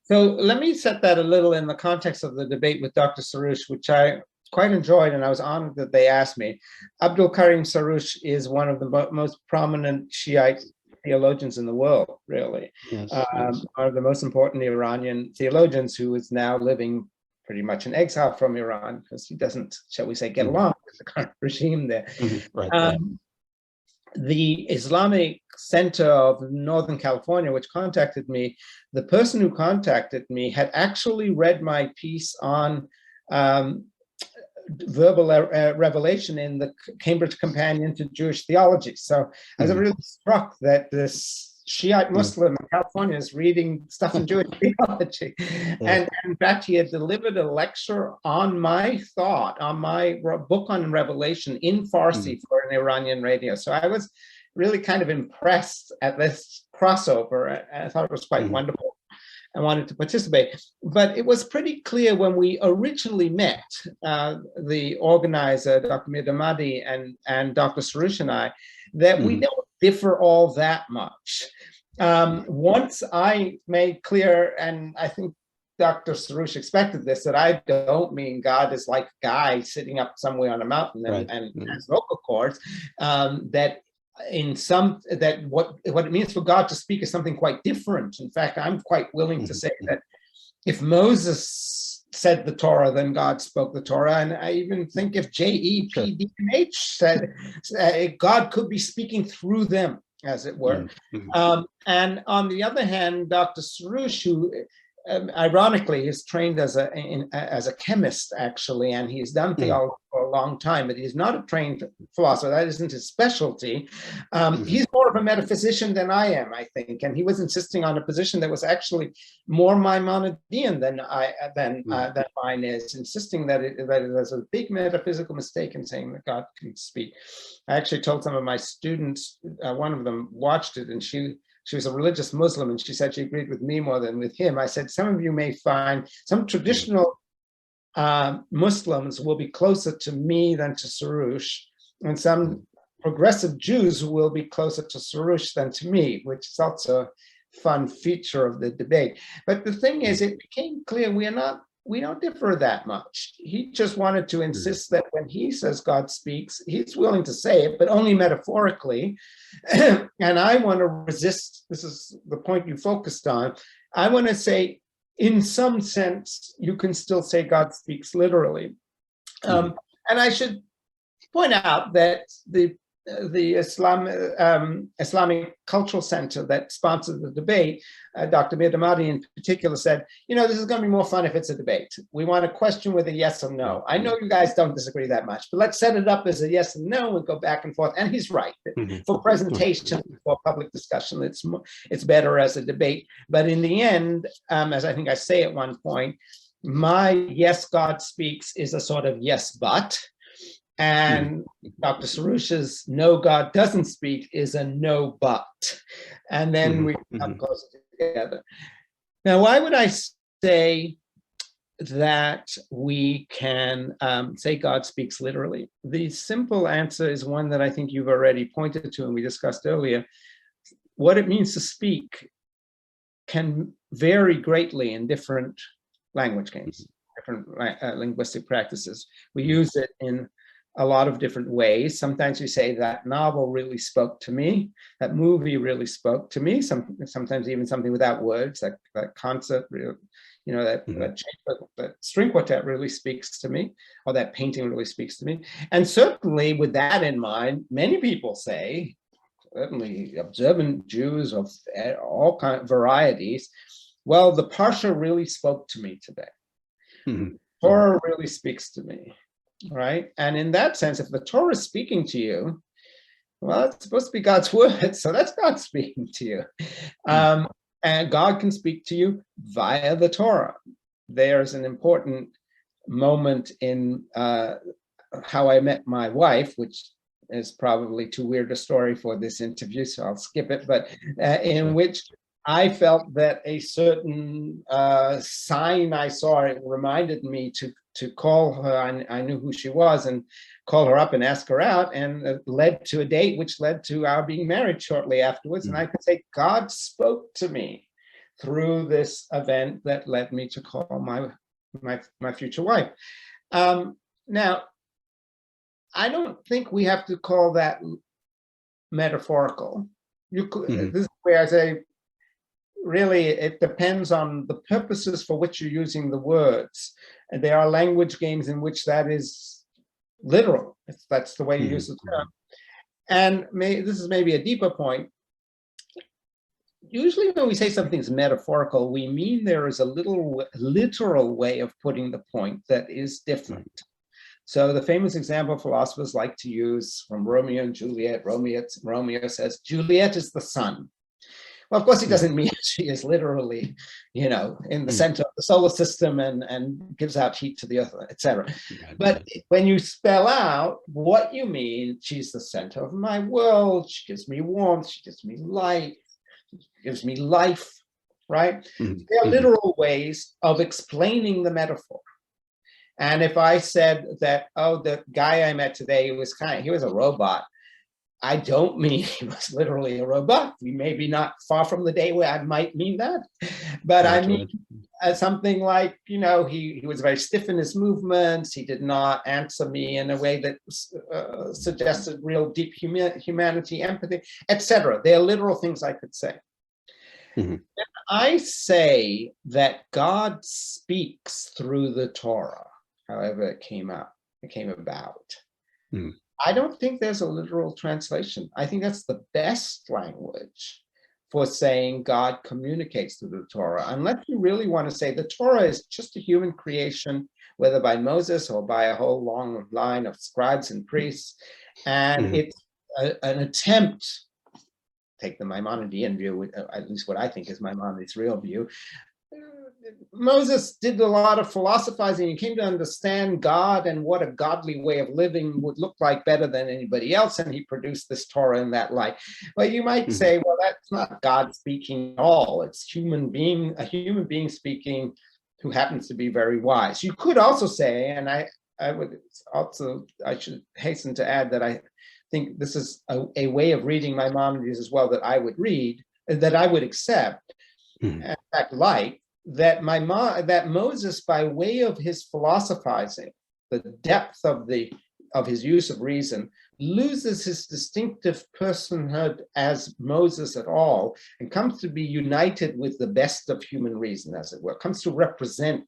So let me set that a little in the context of the debate with Dr. Sarouche, which I quite enjoyed, and I was honored that they asked me. Abdul Karim Sarouche is one of the most prominent Shiite theologians in the world, really. Yes, yes. One of the most important Iranian theologians, who is now living pretty much in exile from Iran because he doesn't, shall we say, get along with the current regime there. Right. The Islamic Center of Northern California, which contacted me, the person who contacted me had actually read my piece on verbal revelation in the Cambridge Companion to Jewish Theology. So I was really struck that this Shiite Muslim in California is reading stuff in Jewish theology. And in fact, he had delivered a lecture on my thought, on my book on Revelation in Farsi for an Iranian radio. So I was really kind of impressed at this crossover. I thought it was quite wonderful. I wanted to participate. But it was pretty clear when we originally met, the organizer, Dr. Mirdamadi, and Dr. Sarouche and I, that we don't differ all that much. Once I made clear, and I think Dr. Sarouche expected this, that I don't mean God is like a guy sitting up somewhere on a mountain and has vocal cords, that what it means for God to speak is something quite different. In fact, I'm quite willing to say that if Moses said the Torah, then God spoke the Torah. And I even think if JEPDH said, God could be speaking through them, as it were. And on the other hand, Dr. Sarouche, who ironically is trained as a chemist, actually, and he's done theology for a long time, but he's not a trained philosopher. That isn't his specialty. He's more of a metaphysician than I am, I think, and he was insisting on a position that was actually more Maimonidean than mine is, insisting that there's a big metaphysical mistake in saying that God can speak. I actually told some of my students, one of them watched it, and she was a religious Muslim, and she said she agreed with me more than with him. I said, some of you may find some traditional Muslims will be closer to me than to Sarouche, and some progressive Jews will be closer to Sarouche than to me, which is also a fun feature of the debate. But the thing is, it became clear we don't differ that much. He just wanted to insist that when he says God speaks, he's willing to say it, but only metaphorically. And I want to resist, this is the point you focused on, I want to say, in some sense, you can still say God speaks literally. And I should point out that the Islamic Cultural Center that sponsored the debate, Dr. Mirdamadi in particular, said, this is going to be more fun if it's a debate. We want a question with a yes or no. I know you guys don't disagree that much, but let's set it up as a yes and no and go back and forth. And he's right. For presentation, for public discussion, it's better as a debate. But in the end, as I think I say at one point, my yes, God speaks is a sort of yes, but. And Dr. Sarouche's no, God doesn't speak is a no, but. And then we come closer together. Now, why would I say that we can say God speaks literally? The simple answer is one that I think you've already pointed to and we discussed earlier. what it means to speak can vary greatly in different language games, different linguistic practices. We use it in a lot of different ways. Sometimes we say that novel really spoke to me, that movie really spoke to me, sometimes even something without words, that concert, that string quartet really speaks to me, or that painting really speaks to me. And certainly with that in mind, many people say, certainly observant Jews of all kinds of varieties, well, the Parsha really spoke to me today. Mm-hmm. Torah really speaks to me, right? And in that sense, if the Torah is speaking to you, well, it's supposed to be God's word, so that's God speaking to you. And God can speak to you via the Torah. There's an important moment in how I met my wife, which is probably too weird a story for this interview, so I'll skip it, but in which I felt that a certain sign I saw, it reminded me to call her. I knew who she was, and call her up and ask her out, and led to a date, which led to our being married shortly afterwards. And I could say, God spoke to me through this event that led me to call my future wife. Now, I don't think we have to call that metaphorical. This is where I say, really, it depends on the purposes for which you're using the words. And there are language games in which that is literal. That's the way you use the term. And this is maybe a deeper point. Usually when we say something's metaphorical, we mean there is a literal way of putting the point that is different. So the famous example philosophers like to use from Romeo and Juliet, Romeo says, Juliet is the sun. Well, of course, he doesn't mean she is literally, in the center of the solar system and gives out heat to the earth, etc. But when you spell out what you mean, she's the center of my world. She gives me warmth. She gives me light. She gives me life, right? There are literal ways of explaining the metaphor. And if I said that, oh, the guy I met today he was a robot, I don't mean he was literally a robot. We may be not far from the day where I might mean that, but I mean something like, he was very stiff in his movements. He did not answer me in a way that suggested real deep humanity, empathy, etc. There are literal things I could say. When I say that God speaks through the Torah, however it came about. I don't think there's a literal translation. I think that's the best language for saying God communicates through the Torah. Unless you really want to say the Torah is just a human creation, whether by Moses or by a whole long line of scribes and priests, and it's an attempt, take the Maimonidean view, at least what I think is Maimonides' real view. Moses did a lot of philosophizing and came to understand God and what a godly way of living would look like better than anybody else, and he produced this Torah in that light. But you might say, well, that's not God speaking at all. It's a human being speaking who happens to be very wise. You could also say, and I should hasten to add that I think this is a way of reading Maimonides as well that I would read, that I would accept, in fact, like, that Moses, by way of his philosophizing, the depth of his use of reason, loses his distinctive personhood as Moses at all, and comes to be united with the best of human reason, as it were, comes to represent,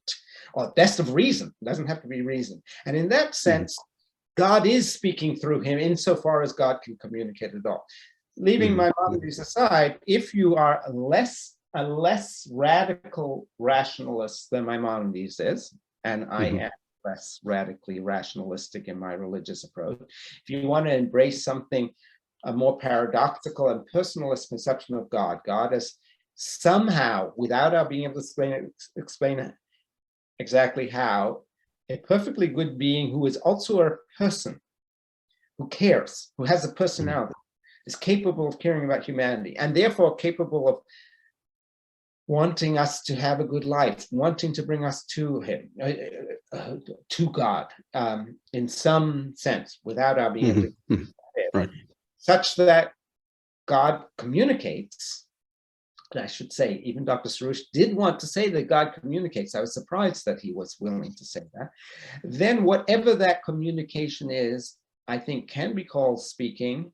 or best of reason, it doesn't have to be reason. And in that sense, God is speaking through him insofar as God can communicate at all. Leaving Maimonides aside, if you are a less radical rationalist than Maimonides is, and I am less radically rationalistic in my religious approach, if you want to embrace a more paradoxical and personalist conception of God as somehow, without our being able to explain exactly how, a perfectly good being who is also a person, who cares, who has a personality, is capable of caring about humanity, and therefore capable of wanting us to have a good life, wanting to bring us to him, to God, in some sense, without our being able to, such that God communicates, I should say, even Dr. Sarouche did want to say that God communicates. I was surprised that he was willing to say that. Then whatever that communication is, I think can be called speaking.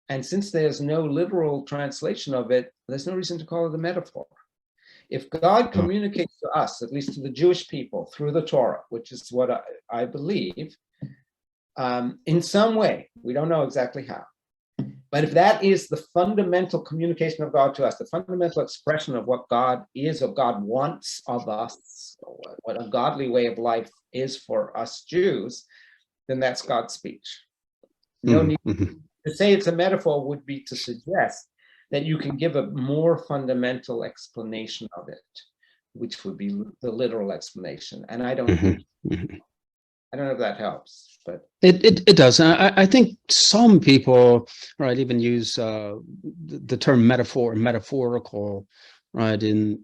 And since there's no literal translation of it, there's no reason to call it a metaphor. If God communicates to us, at least to the Jewish people, through the Torah, which is what I believe, in some way, we don't know exactly how, but if that is the fundamental communication of God to us, the fundamental expression of what God is, or God wants of us, or what a godly way of life is for us Jews, then that's God's speech. No need to say it's a metaphor would be to suggest that you can give a more fundamental explanation of it, which would be the literal explanation. And I don't think, I don't know if that helps, but it does. I think some people, right, even use the term metaphor, metaphorical, right, in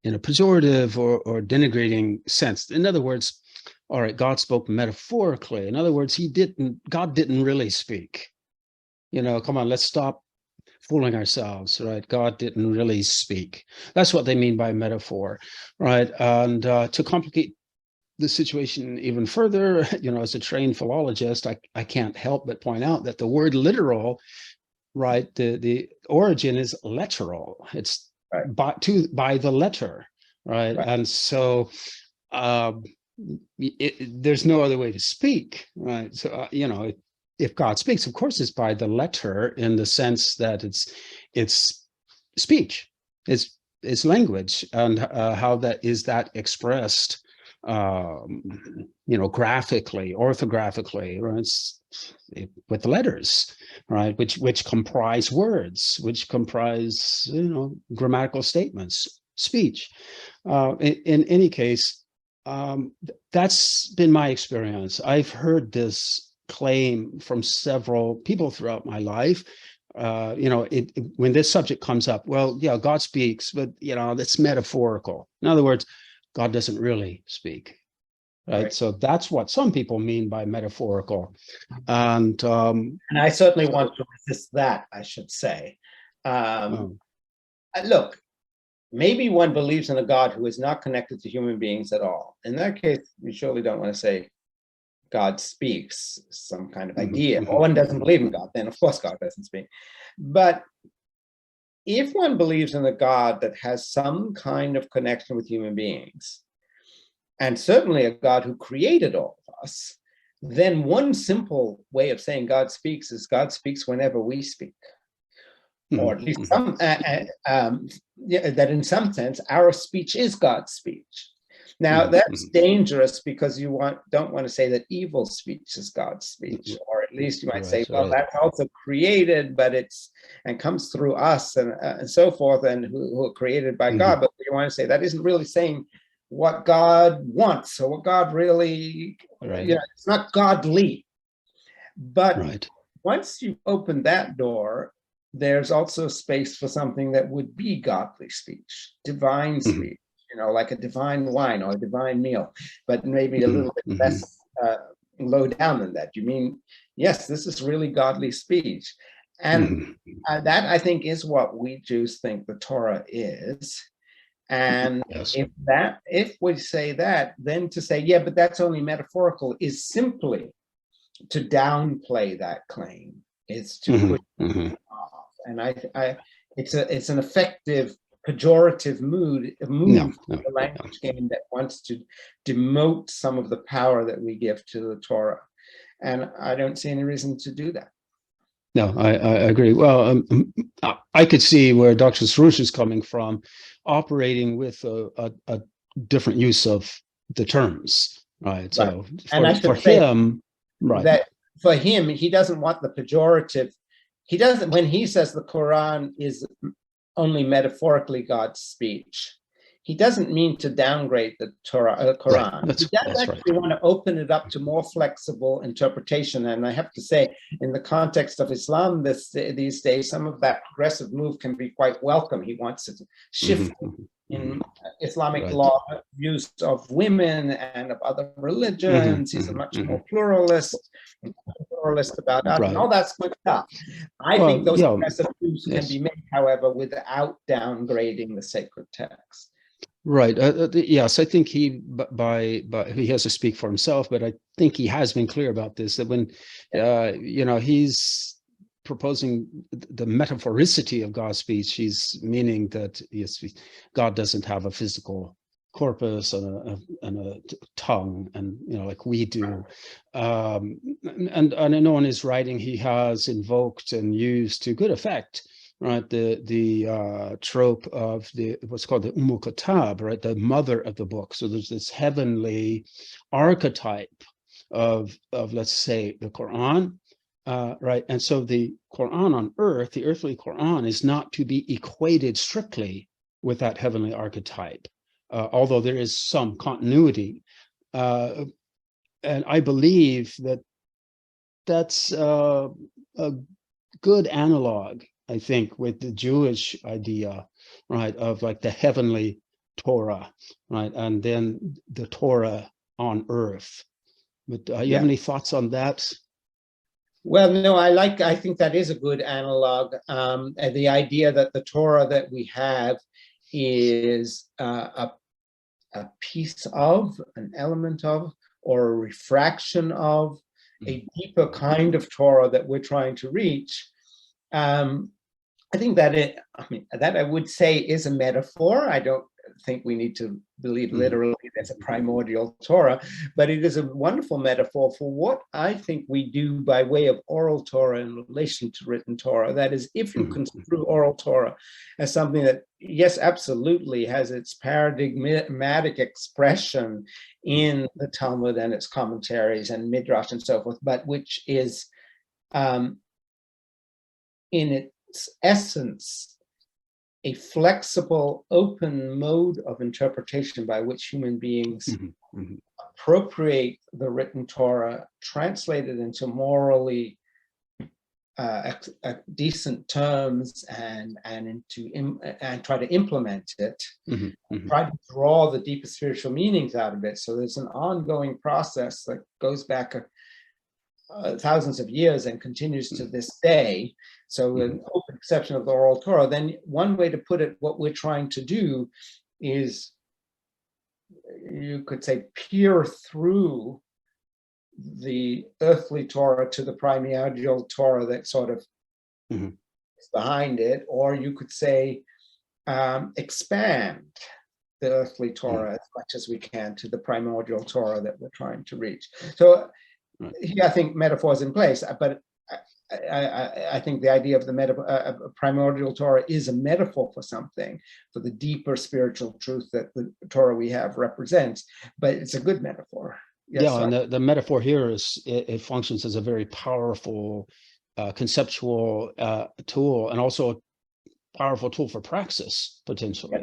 a pejorative or denigrating sense. In other words, all right, God spoke metaphorically. In other words, God didn't really speak. Come on, let's stop fooling ourselves, right? God didn't really speak. That's what they mean by metaphor, right? And to complicate the situation even further, as a trained philologist, I can't help but point out that the word literal, right, the origin is letteral. It's right. by the letter, right? And so there's no other way to speak, right? So if God speaks, of course, it's by the letter, in the sense that it's speech, it's language, and how that is expressed, graphically, orthographically, right? With the letters, right, which comprise words, which comprise grammatical statements, speech. In any case, that's been my experience. I've heard this claim from several people throughout my life. When this subject comes up, well, yeah, God speaks, but that's metaphorical. In other words, God doesn't really speak, right? So that's what some people mean by metaphorical, and I certainly want to resist that, I should say. Look, maybe one believes in a God who is not connected to human beings at all. In that case, we surely don't want to say God speaks, some kind of idea. Or one doesn't believe in God, then of course God doesn't speak. But if one believes in a God that has some kind of connection with human beings, and certainly a God who created all of us, then one simple way of saying God speaks is God speaks whenever we speak. Or at least that in some sense, our speech is God's speech. Now, that's dangerous, because you don't want to say that evil speech is God's speech, or at least you might say, well, that's also created, but and comes through us and so forth, and who are created by God. But you want to say that isn't really saying what God wants, or what God really, it's not godly. But once you open that door, there's also space for something that would be godly speech, divine speech, like a divine wine or a divine meal, but maybe a little bit less low down than that. You mean, yes, this is really godly speech. And that, I think, is what we Jews think the Torah is. And if we say that, then to say, yeah, but that's only metaphorical, is simply to downplay that claim. It's to put it off. And it's an effective pejorative move of the language game that wants to demote some of the power that we give to the Torah. And I don't see any reason to do that. No, I agree. Well, I could see where Dr. Sarouche is coming from, operating with a different use of the terms, right? So for him, that for him, he doesn't want the pejorative. He doesn't, when he says the Quran is only metaphorically God's speech, he doesn't mean to downgrade the Quran. He does actually want to open it up to more flexible interpretation. And I have to say, in the context of Islam these days, some of that progressive move can be quite welcome. He wants to shift in Islamic law views of women and of other religions. He's a much more pluralist pluralist about us, and right. all that's good stuff. I think Well, those yeah, progressive proofs can yes. be made, however, without downgrading the sacred text. Right. Yes, I think by he has to speak for himself, but I think he has been clear about this, that when, he's proposing the metaphoricity of God's speech, he's meaning that yes, God doesn't have a physical corpus and a tongue, and like we do. And I know in his writing he has invoked and used to good effect, right, the trope of what's called the Umukatab, right, the mother of the book. So there's this heavenly archetype of let's say the Quran, right, and so the Quran on earth, the earthly Quran, is not to be equated strictly with that heavenly archetype, although there is some continuity, and I believe that that's a good analog, I think, with the Jewish idea, right, of like the heavenly Torah, right, and then the Torah on earth. But you have any thoughts on that? Well, no, I think that is a good analog. And the idea that the Torah that we have is a piece of, an element of, or a refraction of a deeper kind of Torah that we're trying to reach. I think that that I would say is a metaphor. I don't think we need to believe literally there's a primordial Torah, but it is a wonderful metaphor for what I think we do by way of oral Torah in relation to written Torah. That is, if you construe oral Torah as something that, yes, absolutely has its paradigmatic expression in the Talmud and its commentaries and Midrash and so forth, but which is in its essence a flexible, open mode of interpretation by which human beings appropriate the written Torah, translate it into morally decent terms, and try to implement it, try to draw the deepest spiritual meanings out of it. So there's an ongoing process that goes back thousands of years and continues to this day. So an open exception of the oral Torah. Then one way to put it, what we're trying to do is, you could say, peer through the earthly Torah to the primordial Torah that sort of is behind it, or you could say expand the earthly Torah as much as we can to the primordial Torah that we're trying to reach. So here, I think metaphor is in place, but I think the idea of the primordial Torah is a metaphor for something, for the deeper spiritual truth that the Torah we have represents, but it's a good metaphor. Yes, yeah, and the metaphor here is it functions as a very powerful conceptual tool, and also a powerful tool for praxis, potentially.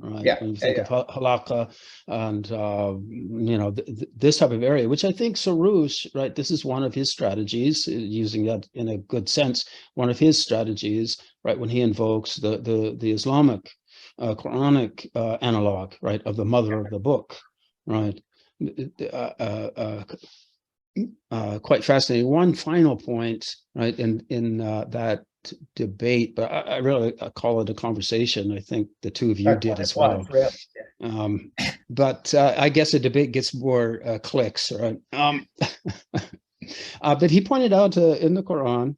Right. Yeah, when you think of halakha and this type of area, which I think Sarouche, right, this is one of his strategies, using that in a good sense, one of his strategies, right, when he invokes the Islamic Quranic analog, right, of the mother of the book, right. Quite fascinating. One final point, right, in that debate, but I really call it a conversation. I think the two of you did as well. But I guess a debate gets more clicks, right? But he pointed out in the Quran,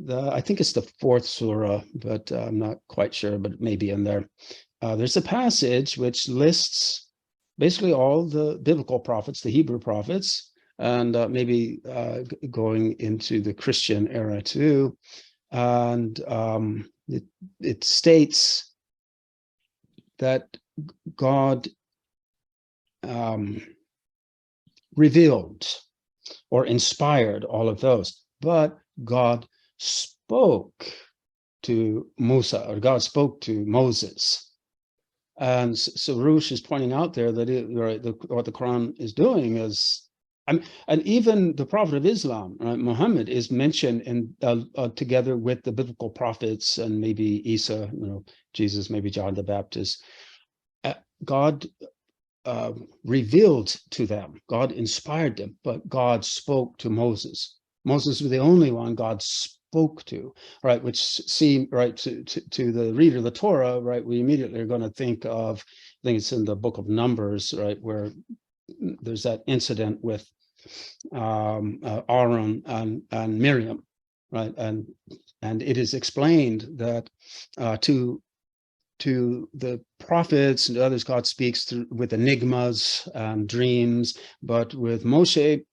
I think it's the 4th surah, but I'm not quite sure, but maybe in there. There's a passage which lists basically all the biblical prophets, the Hebrew prophets, and maybe going into the Christian era too. And it states that God revealed or inspired all of those, but God spoke to Musa, or God spoke to Moses. And so Rush is pointing out there that what the Quran is doing is, and even the Prophet of Islam, right, Muhammad, is mentioned in together with the biblical prophets, and maybe Isa, Jesus, maybe John the Baptist. God revealed to them, God inspired them, but God spoke to Moses. Moses was the only one God spoke to, right? Which seemed right to the reader of the Torah, right? We immediately are going to think of, I think it's in the book of Numbers, right, where there's that incident with Aaron and Miriam, right? And it is explained that to the prophets and others, God speaks through, with enigmas and dreams, but with Moshe,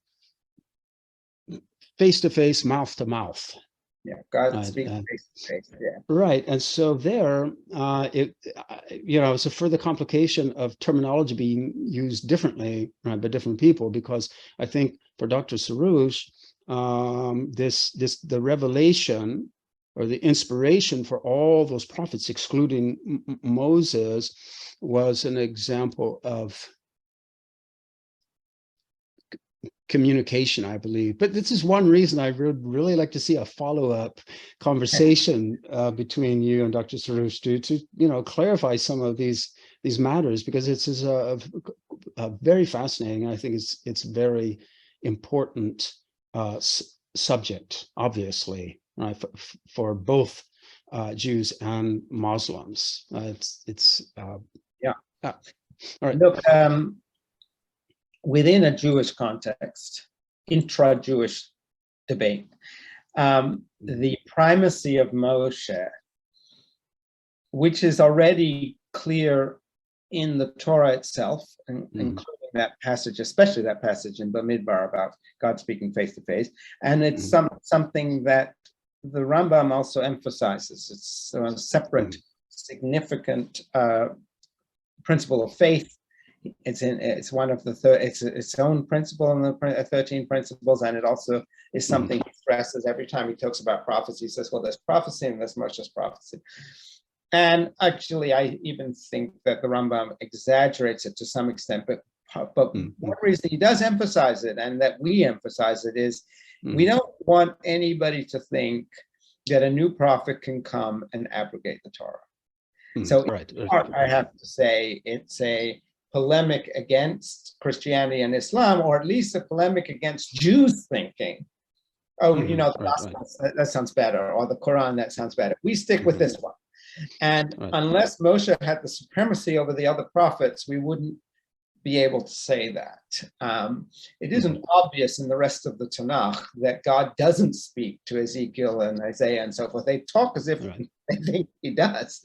face to face, mouth to mouth. Yeah, God speaks face to face. Yeah. Right, and so there, it's a further complication of terminology being used differently, right, by different people, because I think for Dr. Sarouche, the revelation or the inspiration for all those prophets, excluding Moses, was an example of communication, I believe. But this is one reason I would really like to see a follow-up conversation between you and Dr. Sarouche to clarify some of these matters, because it's a very fascinating. I think it's very important subject, obviously, right, for both Jews and Muslims. Yeah. All right. Look, within a Jewish context, intra-Jewish debate, the primacy of Moshe, which is already clear in the Torah itself, including that passage, especially that passage in Bamidbar about God speaking face to face, and it's something that the Rambam also emphasizes. It's a separate, significant principle of faith. It's one of the it's its own principle in the 13 principles, and it also is something he stresses every time he talks about prophecy. He says, well, there's prophecy and there's Moshe's prophecy. And actually, I even think that the Rambam exaggerates it to some extent, but one reason he does emphasize it, and that we emphasize it, is we don't want anybody to think that a new prophet can come and abrogate the Torah. So I have to say it's a polemic against Christianity and Islam, or at least a polemic against Jews thinking, the Gospel, that sounds better, or the Quran, that sounds better. We stick with this one. And unless Moshe had the supremacy over the other prophets, we wouldn't be able to say that. It isn't obvious in the rest of the Tanakh that God doesn't speak to Ezekiel and Isaiah and so forth. They talk as if they think he does.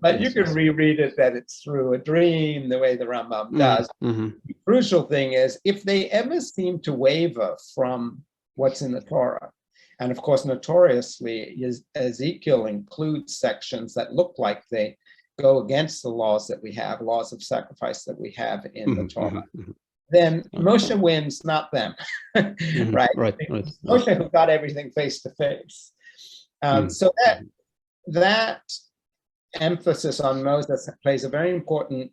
But you can reread it that it's through a dream, the way the Rambam does. The crucial thing is, if they ever seem to waver from what's in the Torah, and of course, notoriously, Ezekiel includes sections that look like they go against the laws that we have, laws of sacrifice that we have in the Torah, then Moshe wins, not them, right? Moshe who got everything face to face. So that emphasis on Moses plays a very important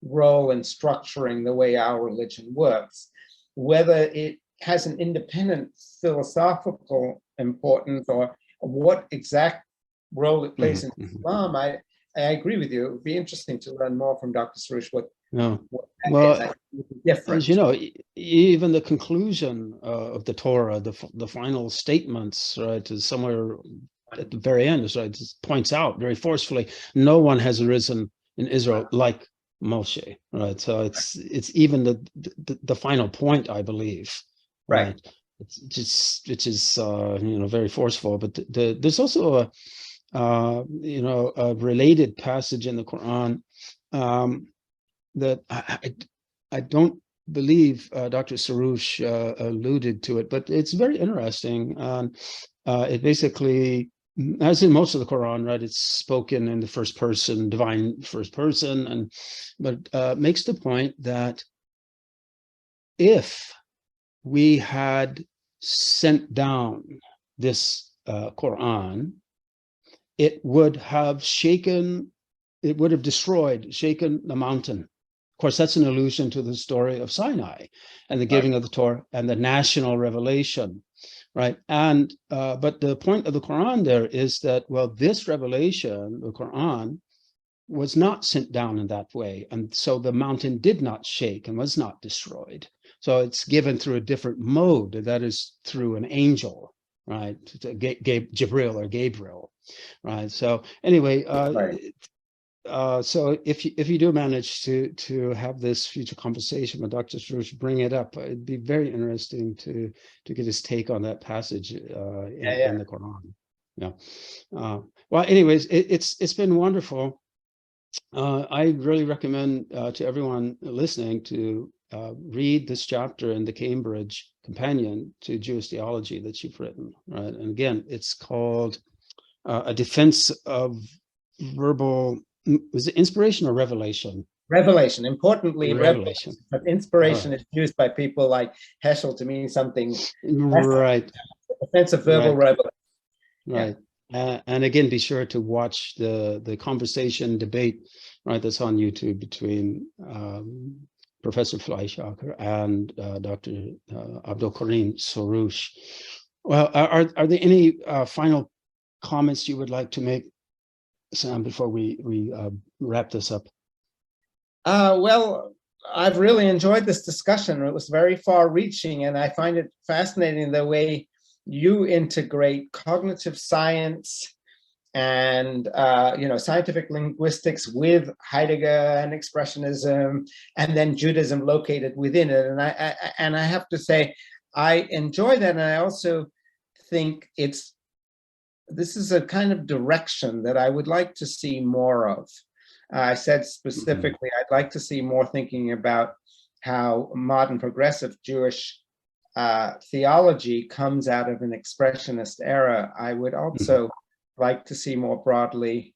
role in structuring the way our religion works. Whether it has an independent philosophical importance or what exact role it plays in Islam, I agree with you. It would be interesting to learn more from Dr. Sarouche what that is. Different. As you know, even the conclusion of the Torah, the final statements, right, is somewhere at the very end, right, it points out very forcefully, no one has arisen in Israel like Moshe, right? So it's even the final point, I believe, right? Which is very forceful. But there's also a related passage in the Quran that I don't believe Dr. Sarouche alluded to it, but it's very interesting. It basically, as in most of the Quran, right, it's spoken in the first person, divine first person, but makes the point that if we had sent down this Quran, it would have destroyed, shaken the mountain. Of course, that's an allusion to the story of Sinai and the giving of the Torah and the national revelation, right? And but the point of the Quran there is that, well, this revelation, the Quran, was not sent down in that way, and so the mountain did not shake and was not destroyed. So it's given through a different mode, and that is through an angel, right? Gabriel or Gabriel, right? So anyway, Right. so if you do manage to have this future conversation with Dr. Sarouche, bring it up. It'd be very interesting to get his take on that passage Yeah, yeah. in the Quran. Yeah. Well, anyways, it's been wonderful. I really recommend to everyone listening to read this chapter in the Cambridge Companion to Jewish Theology that you've written, right? And again, it's called A Defense of Verbal, was it inspiration or revelation? Revelation, importantly, Revelation. revelation. But All inspiration right. is used by people like Heschel to mean something less Right. offensive verbal Right. revelation. Yeah. Right. And again, be sure to watch the conversation debate, right, that's on YouTube between Professor Fleischacker and Dr. Abdul Karim Soroush. Well, are there any final comments you would like to make, Sam, before we wrap this up? Well, I've really enjoyed this discussion. It was very far-reaching, and I find it fascinating the way you integrate cognitive science and scientific linguistics with Heidegger and expressionism, and then Judaism located within it. And I have to say, I enjoy that, and I also think this is a kind of direction that I would like to see more of. I said specifically, I'd like to see more thinking about how modern progressive Jewish theology comes out of an expressionist era. I would also like to see more broadly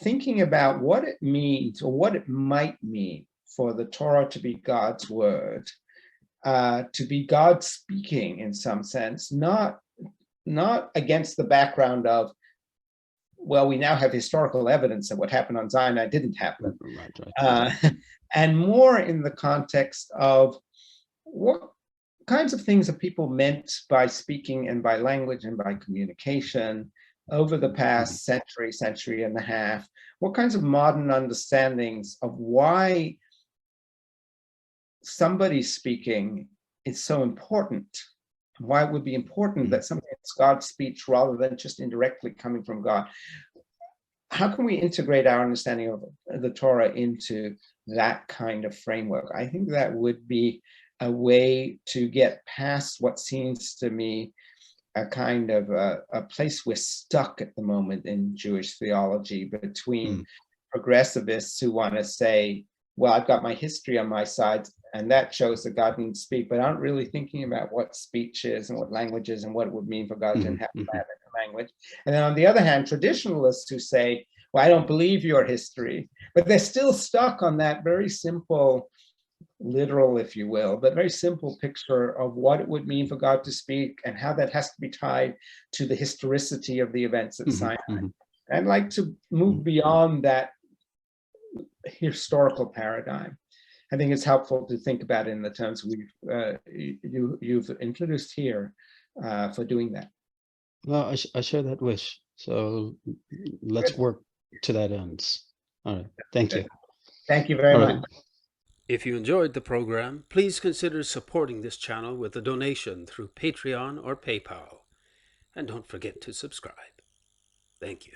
thinking about what it means or what it might mean for the Torah to be God's word, to be God speaking in some sense, not against the background of, well, we now have historical evidence that what happened on Sinai didn't happen. Right. And more in the context of what kinds of things have people meant by speaking and by language and by communication over the past century and a half? What kinds of modern understandings of why somebody speaking is so important? Why it would be important that something is God's speech rather than just indirectly coming from God? How can we integrate our understanding of the Torah into that kind of framework? I think that would be a way to get past what seems to me a kind of a place we're stuck at the moment in Jewish theology, between progressivists who want to say, well, I've got my history on my side, and that shows that God didn't speak, but aren't really thinking about what speech is and what language is and what it would mean for God to inhabit that language. And then on the other hand, traditionalists who say, well, I don't believe your history, but they're still stuck on that very simple, literal, if you will, but very simple picture of what it would mean for God to speak and how that has to be tied to the historicity of the events at Sinai. I'd like to move beyond that historical paradigm. I think it's helpful to think about it in the terms you've introduced here for doing that. Well, I share that wish. So let's work to that end. All right. Thank you. Thank you very much. If you enjoyed the program, please consider supporting this channel with a donation through Patreon or PayPal. And don't forget to subscribe. Thank you.